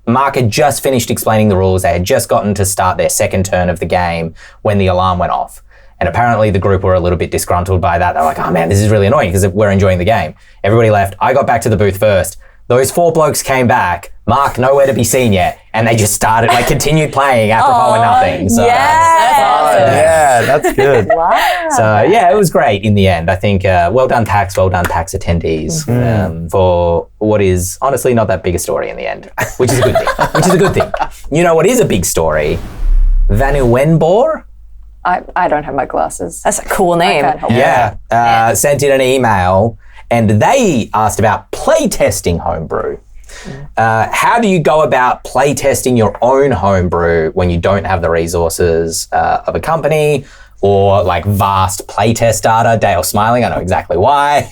Speaker 2: Mark had just finished explaining the rules. They had just gotten to start their second turn of the game when the alarm went off. And apparently the group were a little bit disgruntled by that. They're like, oh man, this is really annoying because we're enjoying the game. Everybody left. I got back to the booth first. Those 4 blokes came back. Mark, nowhere to be seen yet. And they just started, continued playing apropos of nothing. So,
Speaker 1: that's awesome.
Speaker 3: Yeah, that's good.
Speaker 1: Wow.
Speaker 2: So, it was great in the end. I think, well done PAX attendees for what is honestly not that big a story in the end, which is a good thing. You know what is a big story? Vanuenbor?
Speaker 1: I don't have my glasses.
Speaker 4: That's a cool name.
Speaker 1: I can't help it.
Speaker 2: Sent in an email and they asked about playtesting homebrew. How do you go about playtesting your own homebrew when you don't have the resources of a company or vast playtest data? Dael smiling, I know exactly why.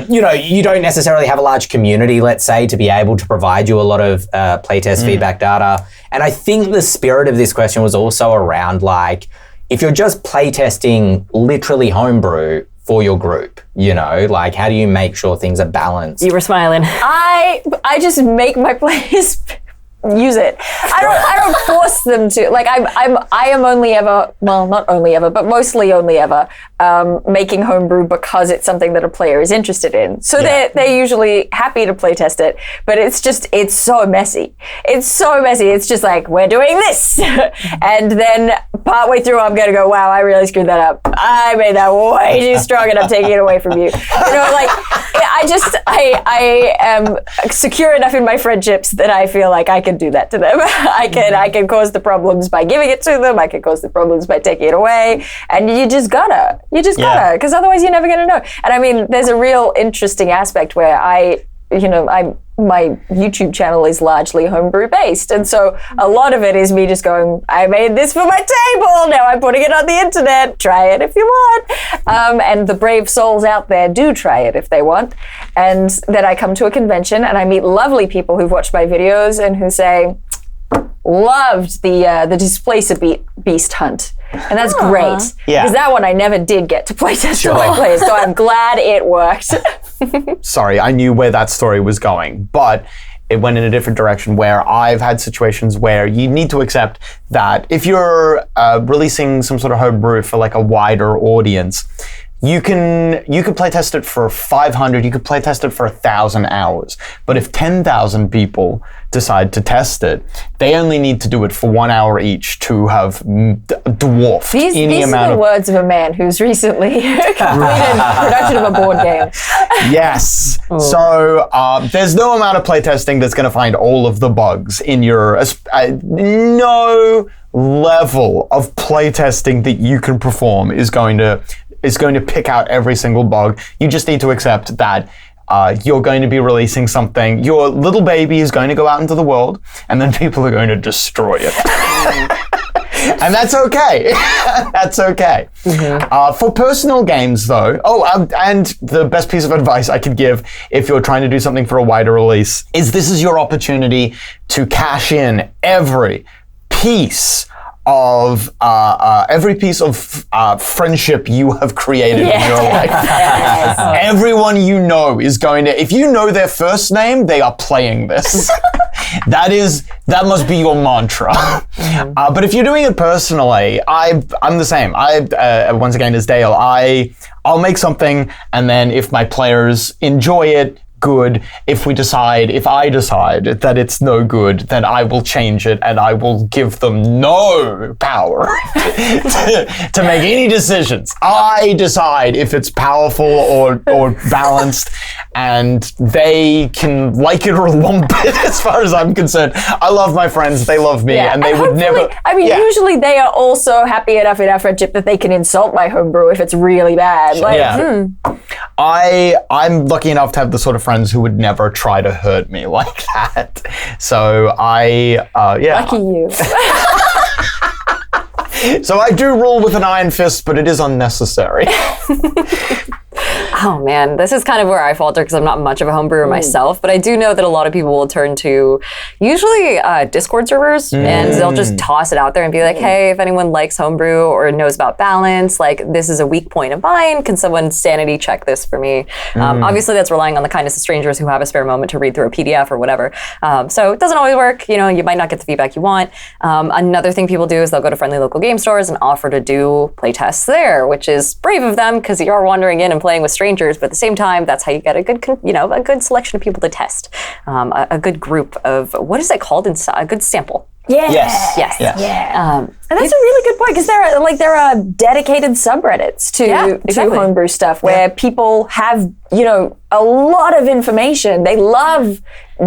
Speaker 2: You don't necessarily have a large community, let's say, to be able to provide you a lot of playtest feedback data. And I think the spirit of this question was also around if you're just playtesting literally homebrew for your group, how do you make sure things are balanced?
Speaker 4: You were smiling.
Speaker 1: I just make my players use it. I don't force them to. Like I am only ever, well, not only ever, but mostly only ever making homebrew because it's something that a player is interested in. So they're usually happy to play test it, but it's so messy. It's so messy. It's just like, we're doing this. And then partway through, I'm going to go, wow, I really screwed that up. I made that way too strong and I'm taking it away from you. You know, like, I am secure enough in my friendships that I feel like I can do that to them. I can cause the problems by giving it to them. I can cause the problems by taking it away. And you just gotta, because otherwise you're never gonna know. And I mean, there's a real interesting aspect where my YouTube channel is largely homebrew based. And so a lot of it is me just going, I made this for my table. Now I'm putting it on the internet. Try it if you want. And the brave souls out there do try it if they want. And then I come to a convention and I meet lovely people who've watched my videos and who say, loved the Displacer Beast hunt. And that's great.
Speaker 3: Yeah.
Speaker 1: Because that one I never did get to play test with my players. So I'm glad it worked.
Speaker 3: Sorry, I knew where that story was going, but it went in a different direction where I've had situations where you need to accept that if you're releasing some sort of homebrew for like a wider audience, you can play test it for 500, you could play test it for 1,000 hours. But if 10,000 people decide to test it, they only need to do it for 1 hour each to have dwarfed any
Speaker 1: these
Speaker 3: amount
Speaker 1: are the
Speaker 3: of
Speaker 1: words of a man who's recently completed production of a board game.
Speaker 3: Yes. So there's no amount of playtesting that's going to find all of the bugs in your no level of playtesting that you can perform is going to pick out every single bug. You just need to accept that you're going to be releasing something. Your little baby is going to go out into the world, and then people are going to destroy it. And that's okay. That's okay. Mm-hmm. For personal games, though, and the best piece of advice I could give if you're trying to do something for a wider release is this is your opportunity to cash in every piece of friendship you have created in your life. Yes. Everyone you know is going to, if you know their first name, they are playing this. That must be your mantra. But if you're doing it personally, I'm the same. Once again, as Dael, I'll make something, and then if my players enjoy it, good. If I decide that it's no good, then I will change it and I will give them no power to make any decisions. I decide if it's powerful or balanced, and they can like it or lump it as far as I'm concerned. I love my friends, they love me, and they would never...
Speaker 1: I mean, usually they are also happy enough in our friendship that they can insult my homebrew if it's really bad.
Speaker 3: I'm lucky enough to have the sort of friends who would never try to hurt me like that. So
Speaker 1: Lucky you.
Speaker 3: So I do rule with an iron fist, but it is unnecessary.
Speaker 4: Oh man, this is kind of where I falter because I'm not much of a homebrewer myself, but I do know that a lot of people will turn to usually Discord servers and they'll just toss it out there and be like, hey, if anyone likes homebrew or knows about balance, like this is a weak point of mine, can someone sanity check this for me? Obviously that's relying on the kindness of strangers who have a spare moment to read through a PDF or whatever. So it doesn't always work, you might not get the feedback you want. Another thing people do is they'll go to friendly local game stores and offer to do play tests there, which is brave of them because you are wandering in and playing with strangers, but at the same time, that's how you get a good, a good selection of people to test, a good group of, what is it called inside? A good sample.
Speaker 1: Yes. And that's a really good point because there are dedicated subreddits to homebrew stuff where people have a lot of information. They love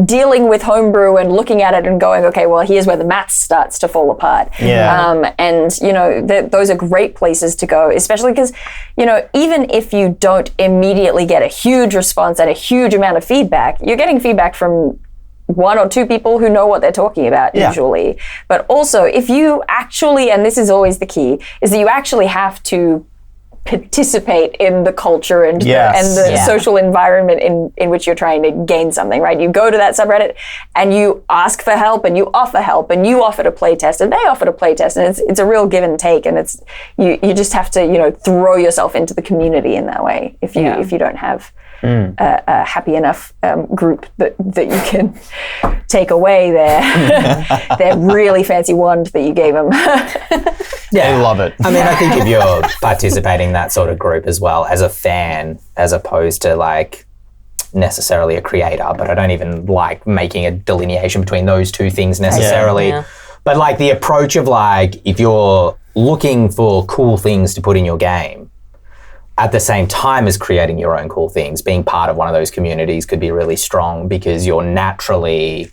Speaker 1: dealing with homebrew and looking at it and going, okay, well, here's where the maths starts to fall apart. Those are great places to go, especially because even if you don't immediately get a huge response and a huge amount of feedback, you're getting feedback from one or two people who know what they're talking about usually. But also, if you actually, and this is always the key, is that you actually have to participate in the culture and the social environment in which you're trying to gain something, right? You go to that subreddit and you ask for help and you offer to play test and they offer to play test, and it's a real give and take, and it's you just have to throw yourself into the community in that way if you don't have a happy enough group that you can take away their really fancy wand that you gave them.
Speaker 3: I love it.
Speaker 2: I mean, I think if you're participating in that sort of group as well as a fan, as opposed to like necessarily a creator, but I don't even like making a delineation between those two things necessarily.
Speaker 4: Yeah.
Speaker 2: But like the approach of like, if you're looking for cool things to put in your game, at the same time as creating your own cool things, being part of one of those communities could be really strong because you're naturally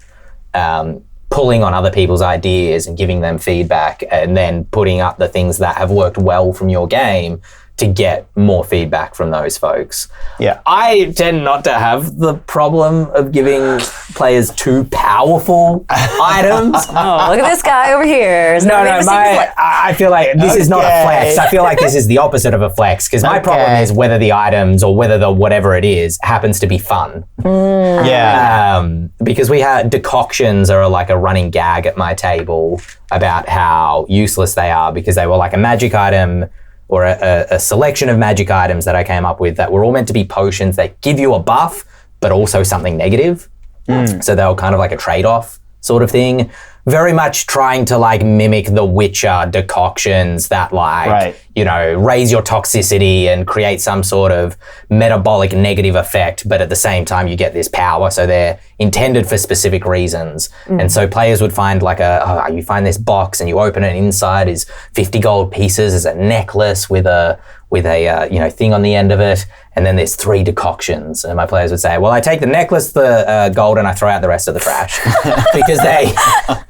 Speaker 2: pulling on other people's ideas and giving them feedback and then putting up the things that have worked well from your game to get more feedback from those folks.
Speaker 3: Yeah.
Speaker 2: I tend not to have the problem of giving players too powerful items.
Speaker 4: Oh, look at this guy over here. Is
Speaker 2: No,
Speaker 4: that what we
Speaker 2: I feel like this is not a flex. I feel like this is the opposite of a flex because my problem is whether the items or whether the whatever it is happens to be fun.
Speaker 3: Yeah.
Speaker 2: Because we had decoctions are like a running gag at my table about how useless they are because they were like a magic item or a selection of magic items that I came up with that were all meant to be potions that give you a buff, but also something negative. So they were kind of like a trade-off sort of thing. Very much trying to like mimic the Witcher decoctions that like, you know, raise your toxicity and create some sort of metabolic negative effect, but at the same time you get this power. So they're intended for specific reasons. And so players would find like you find this box and you open it and inside is 50 gold pieces, there's a necklace with a you know, thing on the end of it. And then there's 3 decoctions. And my players would say, well, I take the necklace, the gold, and I throw out the rest of the trash because they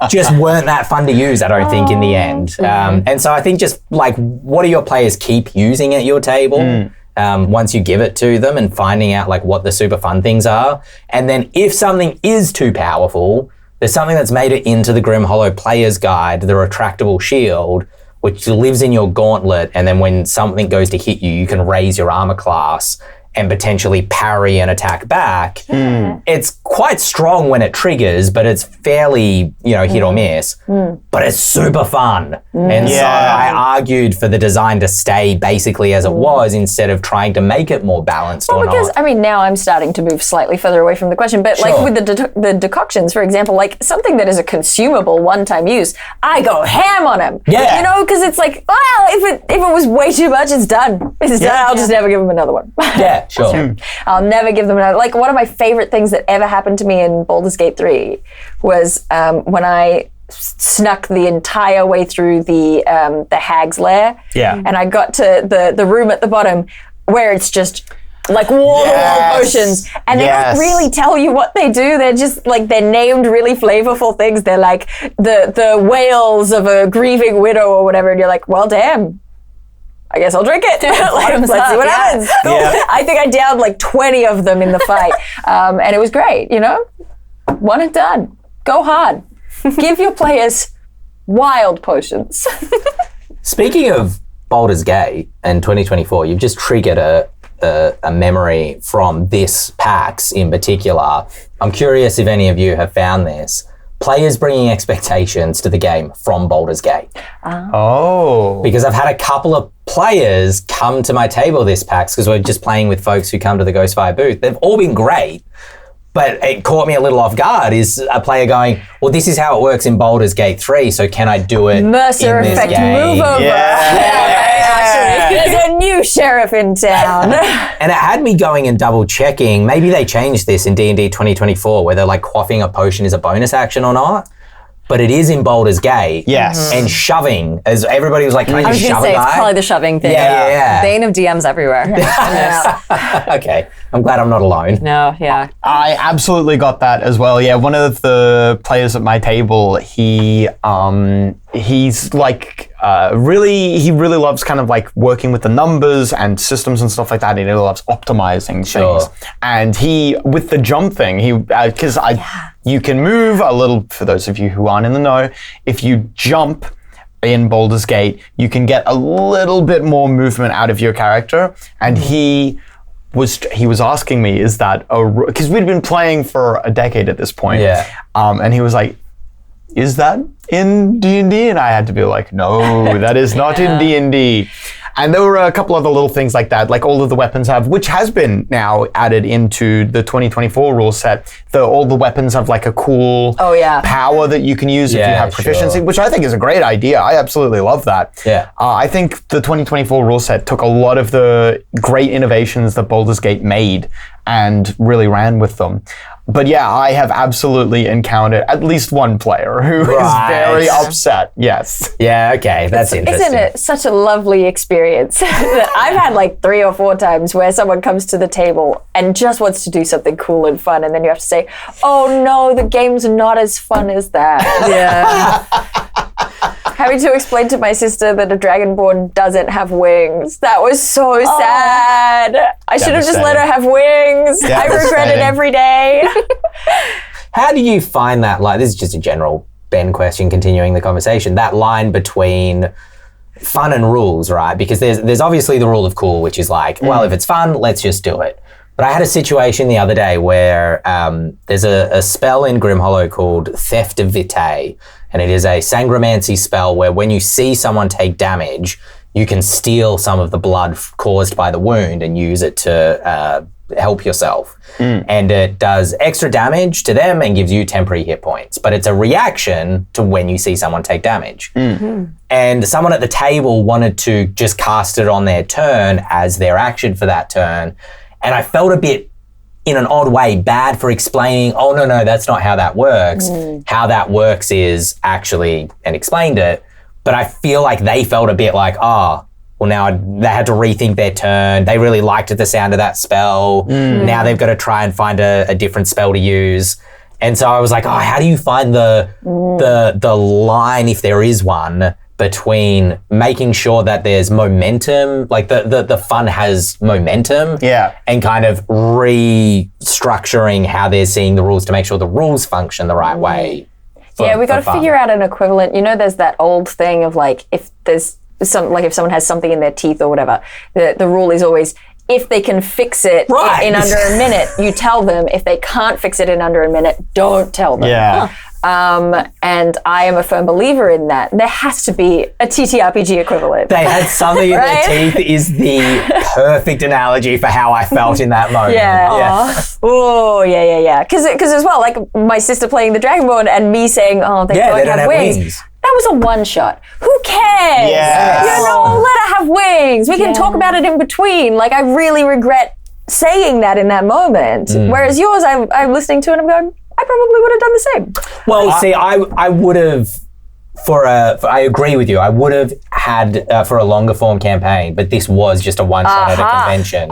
Speaker 2: just weren't that fun to use, I don't think, in the end. And so I think just like, what do your players keep using at your table once you give it to them and finding out like what the super fun things are. And then if something is too powerful, there's something that's made it into the Grim Hollow Player's Guide, the retractable shield, which lives in your gauntlet, and then when something goes to hit you, you can raise your armor class and potentially parry and attack back. It's quite strong when it triggers, but it's fairly, you know, hit or miss. But it's super fun. And so I argued for the design to stay basically as it was instead of trying to make it more balanced or
Speaker 1: Because,
Speaker 2: not.
Speaker 1: I mean, now I'm starting to move slightly further away from the question, but like with the decoctions, for example, like something that is a consumable one-time use, I go ham on them.
Speaker 2: Yeah.
Speaker 1: You know, because it's like, well, if it was way too much, it's done. It's done. I'll just never give them another one.
Speaker 2: Yeah, sure.
Speaker 1: I'll never give them another. Like one of my favorite things that ever happened to me in Baldur's Gate 3 was when I snuck the entire way through the Hag's Lair.
Speaker 3: Yeah.
Speaker 1: And I got to the room at the bottom where it's just like wall-to-wall potions. And they don't really tell you what they do. They're just like, they're named really flavorful things. They're like the wails of a grieving widow or whatever. And you're like, well, damn. I guess I'll drink it. Let's see what happens.
Speaker 3: Yeah.
Speaker 1: I think I downed like 20 of them in the fight. And it was great, you know? One and done. Go hard. Give your players wild potions.
Speaker 2: Speaking of Baldur's Gate and 2024, you've just triggered a memory from this PAX in particular. I'm curious if any of you have found this. Players bringing expectations to the game from Baldur's Gate.
Speaker 3: Oh.
Speaker 2: Because I've had a couple of players come to my table this PAX because we're just playing with folks who come to the Ghostfire booth. They've all been great, but it caught me a little off guard is a player going, well, this is how it works in Baldur's Gate 3, so can I do it
Speaker 1: Mercer
Speaker 2: in this
Speaker 1: effect
Speaker 2: game?
Speaker 1: move over.
Speaker 3: Yeah.
Speaker 1: There's a new sheriff in town.
Speaker 2: And it had me going and double checking. Maybe they changed this in D&D 2024, whether like quaffing a potion is a bonus action or not. But it is in Baldur's Gate.
Speaker 3: Yes.
Speaker 2: And shoving, as everybody was like, can I
Speaker 4: I was
Speaker 2: just
Speaker 4: going
Speaker 2: shove
Speaker 4: to
Speaker 2: a
Speaker 4: say,
Speaker 2: guy?
Speaker 4: it's probably the shoving thing.
Speaker 2: Yeah.
Speaker 4: Bane of DMs everywhere.
Speaker 2: Okay, I'm glad I'm not alone.
Speaker 4: No, yeah.
Speaker 3: I absolutely got that as well. Yeah, one of the players at my table, he's like he really loves kind of like working with the numbers and systems and stuff like that. He really loves optimizing things. And he, with the jump thing, you can move a little, for those of you who aren't in the know, if you jump in Baldur's Gate, you can get a little bit more movement out of your character. And he was asking me, is that because we'd been playing for a decade at this point.
Speaker 2: Yeah.
Speaker 3: And he was like, is that in D&D? And I had to be like, no, that is not in D&D. And there were a couple other little things like that, like all of the weapons have, which has been now added into the 2024 rule set. All the weapons have like a cool power that you can use if you have proficiency, which I think is a great idea. I absolutely love that.
Speaker 2: Yeah.
Speaker 3: I think the 2024 rule set took a lot of the great innovations that Baldur's Gate made and really ran with them. But yeah, I have absolutely encountered at least one player who is very upset. Yes.
Speaker 2: Yeah, okay. That's interesting.
Speaker 1: Isn't it such a lovely experience that I've had like 3 or 4 times where someone comes to the table and just wants to do something cool and fun, and then you have to say, oh no, the game's not as fun as that.
Speaker 4: Yeah.
Speaker 1: Having to explain to my sister that a dragonborn doesn't have wings. That was so sad. I should have just let her have wings. I regret it every day.
Speaker 2: How do you find that, like, this is just a general Ben question continuing the conversation, that line between fun and rules, right? Because there's obviously the rule of cool, which is like, well, if it's fun, let's just do it. But I had a situation the other day where there's a spell in Grimhollow called Theft of Vitae, and it is a sangromancy spell where when you see someone take damage, you can steal some of the blood caused by the wound and use it to help yourself. And it does extra damage to them and gives you temporary hit points. But it's a reaction to when you see someone take damage. And someone at the table wanted to just cast it on their turn as their action for that turn. And I felt a bit, in an odd way, bad for explaining, oh, no, that's not how that works. How that works is actually, and explained it, but I feel like they felt a bit like, well, now they had to rethink their turn. They really liked the sound of that spell. Now they've got to try and find a different spell to use. And so I was like, how do you find the line, if there is one, between making sure that there's momentum, like the fun has momentum, and kind of restructuring how they're seeing the rules to make sure the rules function the right way.
Speaker 1: We got to figure out an equivalent. You know, there's that old thing of like, if there's if someone has something in their teeth or whatever, the rule is always, if they can fix it in under a minute, you tell them. If they can't fix it in under a minute, don't tell them. And I am a firm believer in that. There has to be a TTRPG equivalent.
Speaker 2: They had something in their teeth is the perfect analogy for how I felt in that moment.
Speaker 1: Oh, yeah. Because as well, like my sister playing the Dragonborn and me saying, they don't have wings. That was a one shot. Who cares? You know, let her have wings. We can talk about it in between. Like, I really regret saying that in that moment. Whereas yours, I'm listening to it and I'm going, I probably would have done the same.
Speaker 2: Well, see, I would have, I agree with you. I would have had for a longer form campaign, but this was just a one shot at a convention.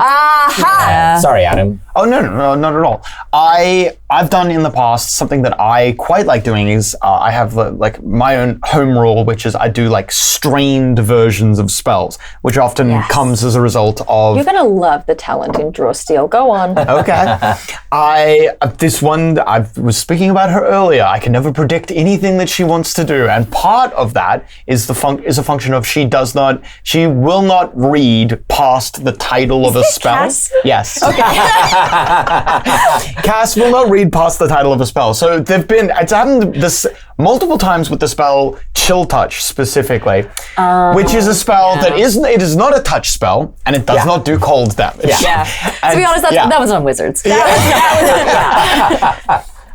Speaker 2: Sorry, Adam.
Speaker 3: Oh, no, not at all. I've done in the past something that I quite like doing is I have like my own home rule, which is I do like strained versions of spells, which often comes as a result of...
Speaker 1: You're going to love the talent in Draw Steel. Go on.
Speaker 3: Okay. This one, I was speaking about her earlier. I can never predict anything that she wants to do. And part of that is a function of she will not read past the title of a spell.
Speaker 1: Cass?
Speaker 3: Yes.
Speaker 1: Okay.
Speaker 3: Cass will not read past the title of a spell. So it's happened this multiple times with the spell Chill Touch specifically, which is a spell that it is not a touch spell and it does not do cold damage.
Speaker 4: To be honest, that was on Wizards.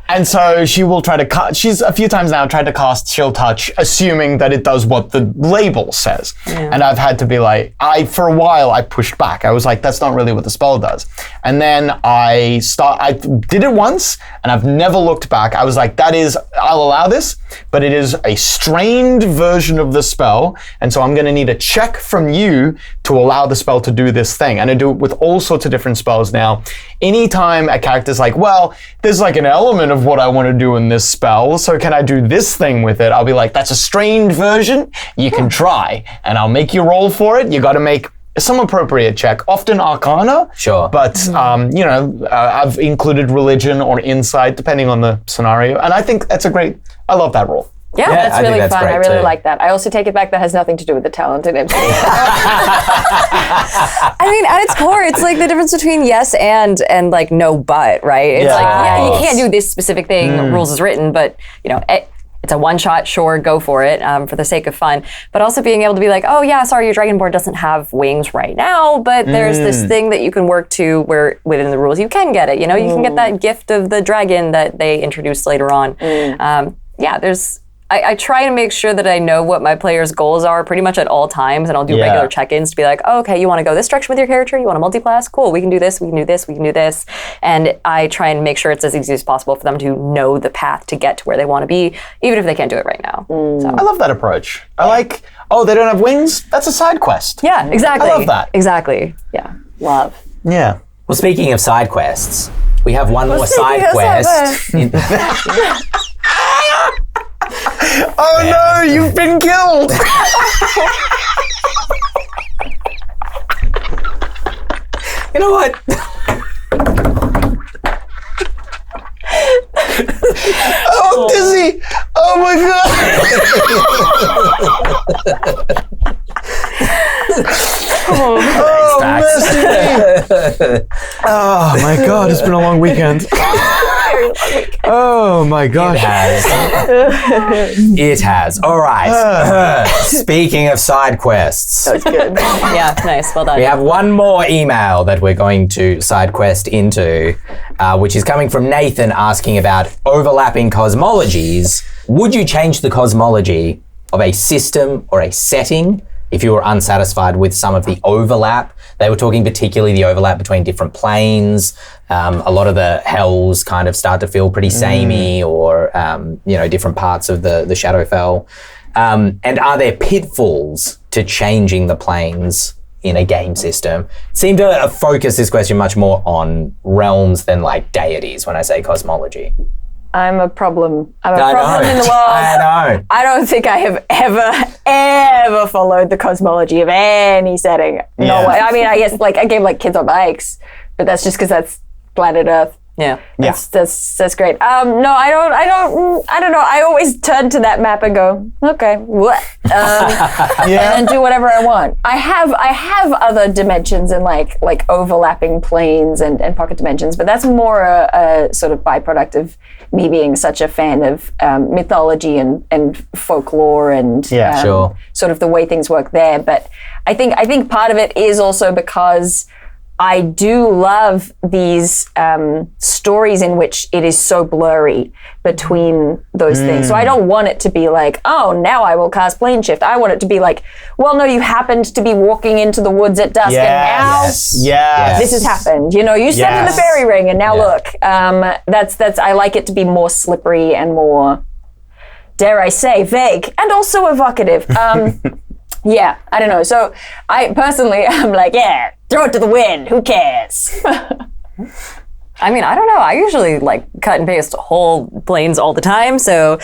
Speaker 3: And so she will try to she's a few times now tried to cast Chill Touch, assuming that it does what the label says. And I've had to be like, for a while I pushed back. I was like, that's not really what the spell does. And then I did it once and I've never looked back. I was like, I'll allow this, but it is a strained version of the spell. And so I'm going to need a check from you to allow the spell to do this thing. And I do it with all sorts of different spells now. Anytime a character's like, well, there's like an element of what I want to do in this spell, so can I do this thing with it? I'll be like, that's a strained version. You can try, and I'll make you roll for it. You got to make some appropriate check, often Arcana.
Speaker 2: Sure.
Speaker 3: But, I've included religion or insight, depending on the scenario. And I think I love that role.
Speaker 1: Yeah, that's really fun. I really
Speaker 2: too.
Speaker 1: like that. I also take it back. That has nothing to do with the talent in it.
Speaker 4: I mean, at its core, it's like the difference between yes and like no but, right? It's like, you can't do this specific thing, rules is written, but, it's a one-shot, sure, go for it, for the sake of fun. But also being able to be like, oh yeah, sorry, your dragonborn doesn't have wings right now, but there's this thing that you can work to where within the rules you can get it. You know, you can get that gift of the dragon that they introduced later on. I try to make sure that I know what my players' goals are pretty much at all times, and I'll do regular check-ins to be like, oh, okay, you want to go this direction with your character? You want to multi-class? Cool, we can do this, we can do this, we can do this. And I try and make sure it's as easy as possible for them to know the path to get to where they want to be, even if they can't do it right now. So.
Speaker 3: I love that approach. I like, oh, they don't have wings? That's a side quest.
Speaker 4: Yeah, exactly.
Speaker 3: I love that.
Speaker 4: Exactly.
Speaker 1: Yeah, love.
Speaker 3: Yeah.
Speaker 2: Well, speaking of side quests, we have one more side quest.
Speaker 3: Oh no, you've been killed!
Speaker 2: You know what?
Speaker 3: Oh, dizzy! Oh my god! Oh, mercy me! Oh my god, it's been a long weekend. Oh my gosh.
Speaker 2: It has. All right. Speaking of side quests.
Speaker 1: That was good.
Speaker 4: Yeah, nice, well done.
Speaker 2: We have one more email that we're going to side quest into, which is coming from Nathan asking about overlapping cosmologies. Would you change the cosmology of a system or a setting if you were unsatisfied with some of the overlap? They were talking particularly the overlap between different planes. A lot of the hells kind of start to feel pretty samey, or different parts of the Shadowfell. And are there pitfalls to changing the planes in a game system? Seem to focus this question much more on realms than like deities when I say cosmology.
Speaker 1: I'm a problem. I'm a problem in the world.
Speaker 2: I know.
Speaker 1: I don't think I have ever followed the cosmology of any setting. No way. I mean, I guess like a game like Kids on Bikes, but that's just because that's planet Earth.
Speaker 4: Yeah.
Speaker 1: That's great. No, I don't know. I always turn to that map and go, okay, what? And then do whatever I want. I have other dimensions and like overlapping planes and pocket dimensions, but that's more a sort of byproduct of me being such a fan of mythology and folklore and sort of the way things work there. But I think part of it is also because I do love these stories in which it is so blurry between those things. So I don't want it to be like, oh, now I will cast plane shift. I want it to be like, well, no, you happened to be walking into the woods at dusk and now this has happened. You know, you stepped in the fairy ring and now look. That's I like it to be more slippery and more, dare I say, vague and also evocative. Yeah, I don't know. So I personally, I'm like, yeah, throw it to the wind. Who cares?
Speaker 4: I mean, I don't know. I usually like cut and paste whole planes all the time. So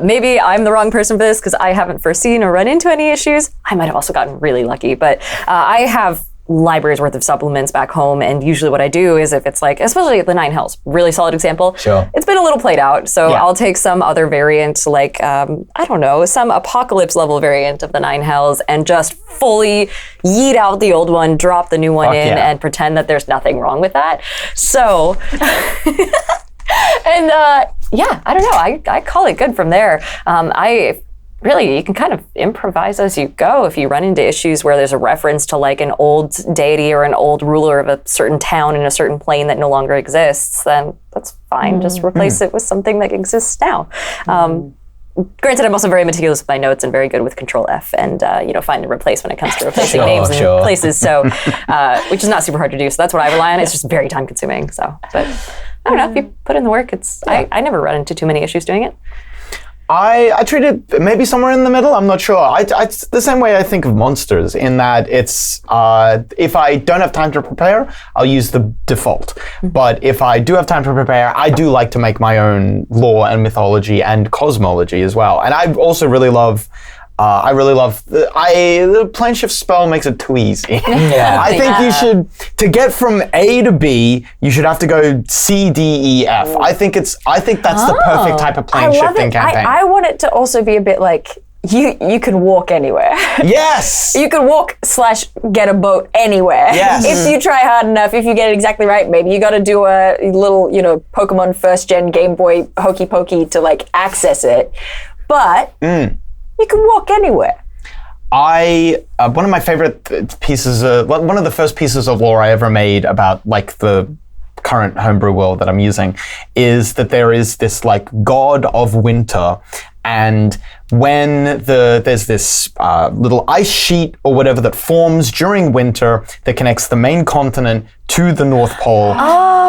Speaker 4: maybe I'm the wrong person for this because I haven't foreseen or run into any issues. I might have also gotten really lucky, but I have libraries worth of supplements back home, and usually what I do is if it's like, especially the Nine Hells, really solid example.
Speaker 2: Sure.
Speaker 4: It's been a little played out, so I'll take some other variant, like I don't know, some apocalypse level variant of the Nine Hells, and just fully yeet out the old one, drop the new one and pretend that there's nothing wrong with that. So, and I don't know, I call it good from there. Really, you can kind of improvise as you go. If you run into issues where there's a reference to like an old deity or an old ruler of a certain town in a certain plane that no longer exists, then that's fine. Just replace it with something that exists now. Granted, I'm also very meticulous with my notes and very good with Control F and find a replace when it comes to replacing names and places. So, which is not super hard to do. So that's what I rely on. It's just very time consuming. So, but I don't know, if you put in the work, I never run into too many issues doing it.
Speaker 3: I treat it maybe somewhere in the middle. I'm not sure. It's the same way I think of monsters, in that it's if I don't have time to prepare, I'll use the default. But if I do have time to prepare, I do like to make my own lore and mythology and cosmology as well. And I also really love. The plane shift spell makes it too easy. I think you should, to get from A to B, you should have to go C, D, E, F. I think that's the perfect type of plane shifting campaign.
Speaker 1: I want it to also be a bit like, you can walk anywhere.
Speaker 3: Yes!
Speaker 1: You can walk / get a boat anywhere.
Speaker 3: Yes.
Speaker 1: If you try hard enough, if you get it exactly right, maybe you got to do a little, Pokemon first gen Game Boy hokey pokey to like access it. but you can walk anywhere.
Speaker 3: One of my favorite pieces, one of the first pieces of lore I ever made about like the current homebrew world that I'm using is that there is this like god of winter, and when there's this little ice sheet or whatever that forms during winter that connects the main continent to the North Pole.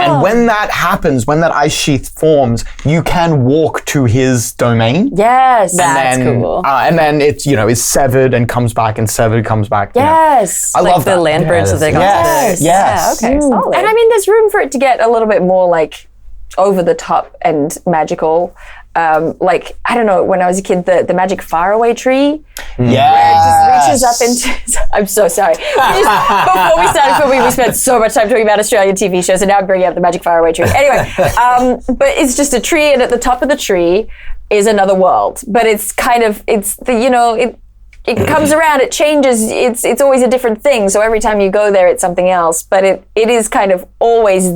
Speaker 3: And when that happens, when that ice sheet forms, you can walk to his domain.
Speaker 1: Yes.
Speaker 4: That's cool.
Speaker 3: And then it's, is severed and comes back and severed, comes back.
Speaker 1: Yes.
Speaker 3: I love
Speaker 4: the
Speaker 3: that.
Speaker 4: land bridge that they got.
Speaker 3: Yes. Yes.
Speaker 4: Yeah, okay, solid.
Speaker 1: And I mean, there's room for it to get a little bit more like over the top and magical. Like, I don't know, when I was a kid, the magic faraway tree.
Speaker 3: Yes.
Speaker 1: Reaches up into. I'm so sorry. Before we started filming, we spent so much time talking about Australian TV shows, and now I'm bringing up the magic faraway tree. Anyway, but it's just a tree, and at the top of the tree is another world. But it's kind of, it comes around, it changes, it's always a different thing. So every time you go there, it's something else. But it is kind of always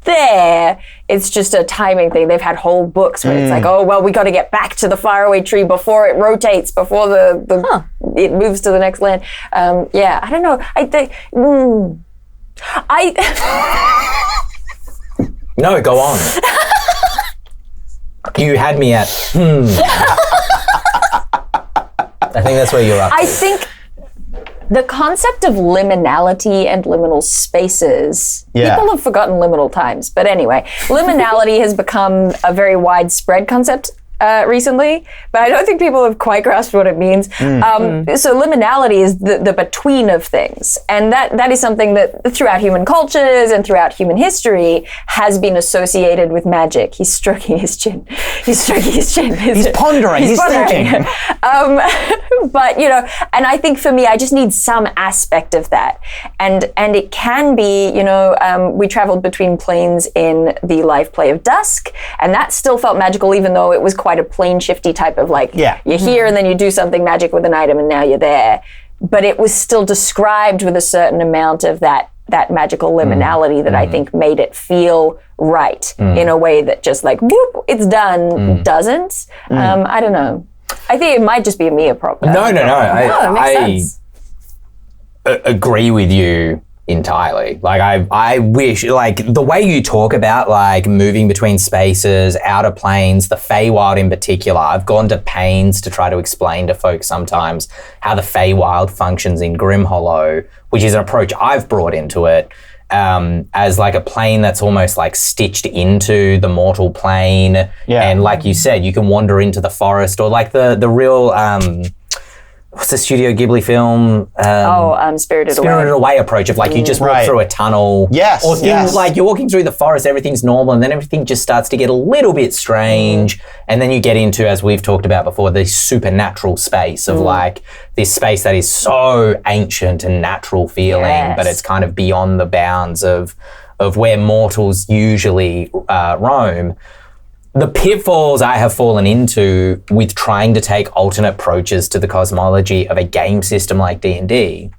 Speaker 1: there. It's just a timing thing. They've had whole books where it's like, oh, well, we got to get back to the faraway tree before it rotates, before it moves to the next land. I don't know. I think.
Speaker 2: No, go on. You had me at. I think that's where you're up.
Speaker 1: I think the concept of liminality and liminal spaces, people have forgotten liminal times, but anyway, liminality has become a very widespread concept recently, but I don't think people have quite grasped what it means. So liminality is the between of things, and that is something that throughout human cultures and throughout human history has been associated with magic. He's stroking his chin. He's
Speaker 3: pondering. He's thinking.
Speaker 1: But and I think for me, I just need some aspect of that, and it can be, we traveled between planes in the Liveplay of Dusk, and that still felt magical, even though it was quite a plane shifty type of like, you're here and then you do something magic with an item and now you're there. But it was still described with a certain amount of that magical liminality that I think made it feel right in a way that just like, whoop, it's done, doesn't. I don't know. I think it might just be a Mia problem.
Speaker 2: No.
Speaker 4: it makes sense.
Speaker 2: Agree with you entirely. Like I wish, like the way you talk about like moving between spaces, outer planes, the Feywild in particular, I've gone to pains to try to explain to folks sometimes how the Feywild functions in Grimhollow, which is an approach I've brought into it, as like a plane that's almost like stitched into the mortal plane. And like you said, you can wander into the forest, or like the real what's the Studio Ghibli film?
Speaker 1: Spirited
Speaker 2: Away approach of like you just walk through a tunnel.
Speaker 3: Yes.
Speaker 2: Or things like you're walking through the forest, everything's normal, and then everything just starts to get a little bit strange. And then you get into, as we've talked about before, this supernatural space of like this space that is so ancient and natural feeling, but it's kind of beyond the bounds of where mortals usually roam. The pitfalls I have fallen into with trying to take alternate approaches to the cosmology of a game system like D&D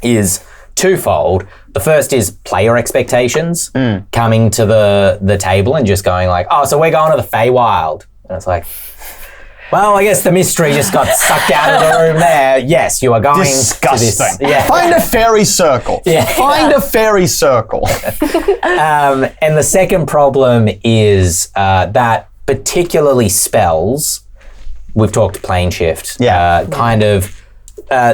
Speaker 2: is twofold. The first is player expectations, coming to the table and just going like, oh, so we're going to the Feywild. And it's like, well, I guess the mystery just got sucked out of the room there. Yes, you are going
Speaker 3: Disgusting.
Speaker 2: to this.
Speaker 3: Find a fairy circle. Find a fairy circle.
Speaker 2: And the second problem is that particularly spells, we've talked plane shift, kind of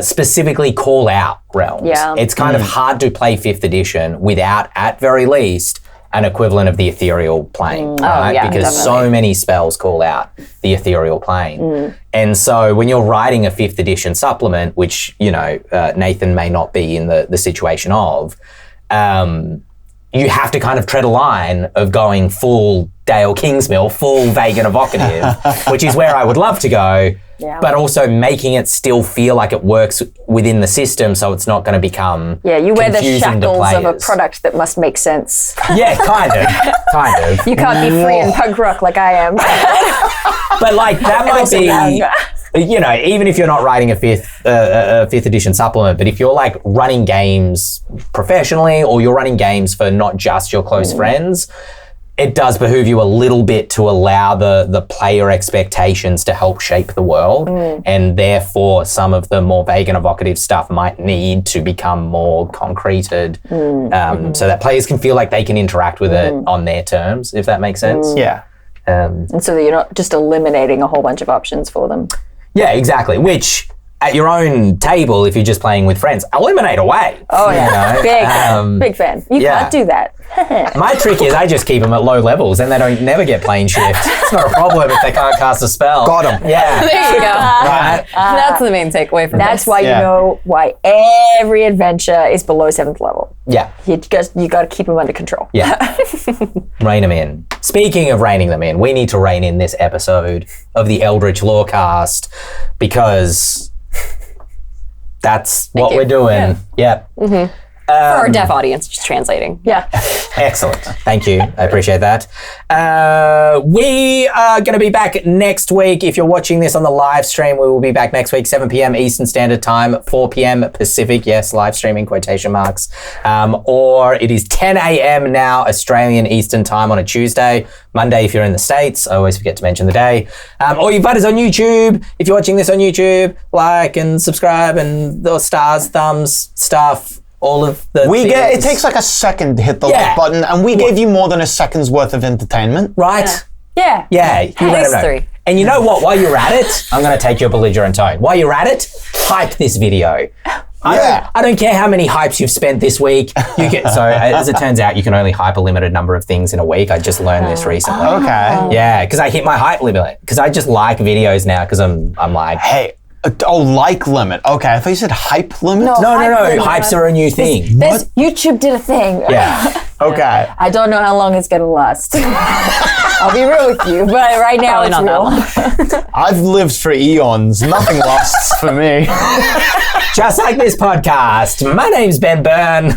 Speaker 2: specifically call out realms. It's kind of hard to play 5th edition without, at very least, an equivalent of the ethereal plane, right? Because definitely. So many spells call out the ethereal plane. And so when you're writing a 5th edition supplement, which, Nathan may not be in the situation of, you have to kind of tread a line of going full Dael Kingsmill, full vague and evocative, which is where I would love to go, but also making it still feel like it works within the system, so it's not going to become
Speaker 1: you wear the
Speaker 2: confusing to
Speaker 1: shackles of a
Speaker 2: players.
Speaker 1: product that must make sense.
Speaker 2: Yeah, kind of.
Speaker 1: You can't be free in punk rock like I am.
Speaker 2: But like that might be, even if you're not writing a fifth edition supplement, but if you're like running games professionally or you're running games for not just your close friends, it does behoove you a little bit to allow the player expectations to help shape the world, and therefore some of the more vague and evocative stuff might need to become more concreted, so that players can feel like they can interact with it on their terms, if that makes sense.
Speaker 3: Yeah.
Speaker 1: And so that you're not just eliminating a whole bunch of options for them.
Speaker 2: Yeah, exactly. Which, at your own table, if you're just playing with friends, eliminate away.
Speaker 1: Oh yeah, big fan. You can't do that.
Speaker 2: My trick is I just keep them at low levels and they don't never get plane shift. It's not a problem if they can't cast a spell.
Speaker 3: Got 'em.
Speaker 2: Yeah.
Speaker 4: There you go.
Speaker 2: Right.
Speaker 4: That's the main takeaway from
Speaker 1: That's
Speaker 4: this.
Speaker 1: why you know why every adventure is below 7th level.
Speaker 2: Yeah.
Speaker 1: You got to keep them under control.
Speaker 2: Yeah. Rein them in. Speaking of reining them in, we need to rein in this episode of the Eldritch Lorecast because that's what we're doing. Yeah.
Speaker 4: For our deaf audience, just translating.
Speaker 1: Yeah.
Speaker 2: Excellent. Thank you. I appreciate that. We are going to be back next week. If you're watching this on the live stream, we will be back next week, 7 p.m. Eastern Standard Time, 4 p.m. Pacific. Yes, live streaming quotation marks. Or it is 10 a.m. now, Australian Eastern Time on a Tuesday. Monday, if you're in the States. I always forget to mention the day. Or you can find us on YouTube. If you're watching this on YouTube, like and subscribe and those stars, thumbs, stuff. All of the
Speaker 3: It takes like a second to hit the like button, and we gave you more than a second's worth of entertainment.
Speaker 2: Right?
Speaker 1: Yeah.
Speaker 2: Yeah. You let
Speaker 4: least
Speaker 2: them know.
Speaker 4: 3.
Speaker 2: And you know what? While you're at it, I'm going to take your belligerent tone. While you're at it, hype this video. I don't care how many hypes you've spent this week. So as it turns out, you can only hype a limited number of things in a week. I just learned this recently.
Speaker 3: Okay.
Speaker 2: Yeah, because I hit my hype limit. Because I just like videos now because I'm like...
Speaker 3: Hey. Like limit. Okay, I thought you said hype limit.
Speaker 2: No.
Speaker 1: limit.
Speaker 2: Hypes are a new thing.
Speaker 1: YouTube did a thing.
Speaker 2: Yeah.
Speaker 3: Okay.
Speaker 1: I don't know how long it's going to last. I'll be real with you, but right now
Speaker 4: Probably
Speaker 1: it's
Speaker 4: not
Speaker 1: real.
Speaker 4: that long.
Speaker 3: I've lived for eons. Nothing lasts for me.
Speaker 2: Just like this podcast. My name's Ben Byrne.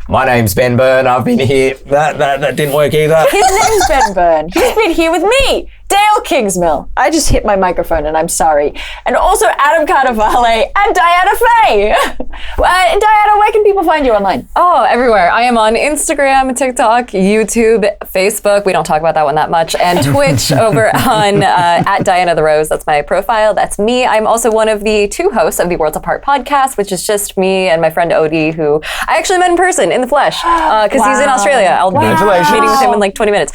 Speaker 2: My name's Ben Byrne. I've been here. That didn't work either.
Speaker 1: His name's Ben Byrne. He's been here with me, Dael Kingsmill. I just hit my microphone and I'm sorry. And also Adam Carnevale and Diana Fay. And Diana, where can people find you online?
Speaker 4: Oh, everywhere. I am on Instagram, TikTok, YouTube, Facebook. We don't talk about that one that much. And Twitch over on at Diana the Rose. That's my profile. That's me. I'm also one of the 2 hosts of the Worlds Apart podcast, which is just me and my friend Odie, who I actually met in person, in the flesh, because he's in Australia. I'll be meeting with him in like 20 minutes.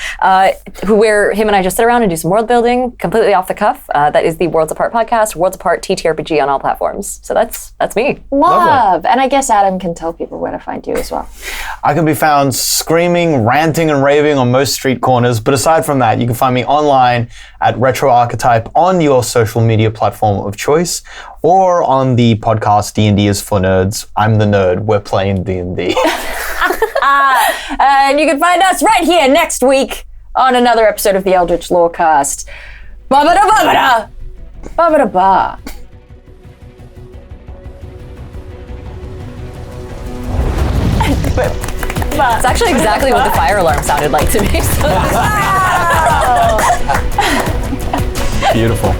Speaker 4: Where him and I just sit around and do some world building, completely off the cuff. That is the Worlds Apart podcast, Worlds Apart TTRPG on all platforms. So that's me.
Speaker 1: Love. And I guess Adam can tell people where to find you as well.
Speaker 3: I can be found screaming, ranting, and raving on most street corners. But aside from that, you can find me online at Retro Archetype on your social media platform of choice, or on the podcast D&D is for Nerds. I'm the nerd. We're playing D&D.
Speaker 1: And you can find us right here next week on another episode of the Eldritch Lorecast. Ba-ba-da-ba-ba-da! Ba-ba-da-ba.
Speaker 4: It's actually exactly what the fire alarm sounded like to me. So.
Speaker 3: Beautiful.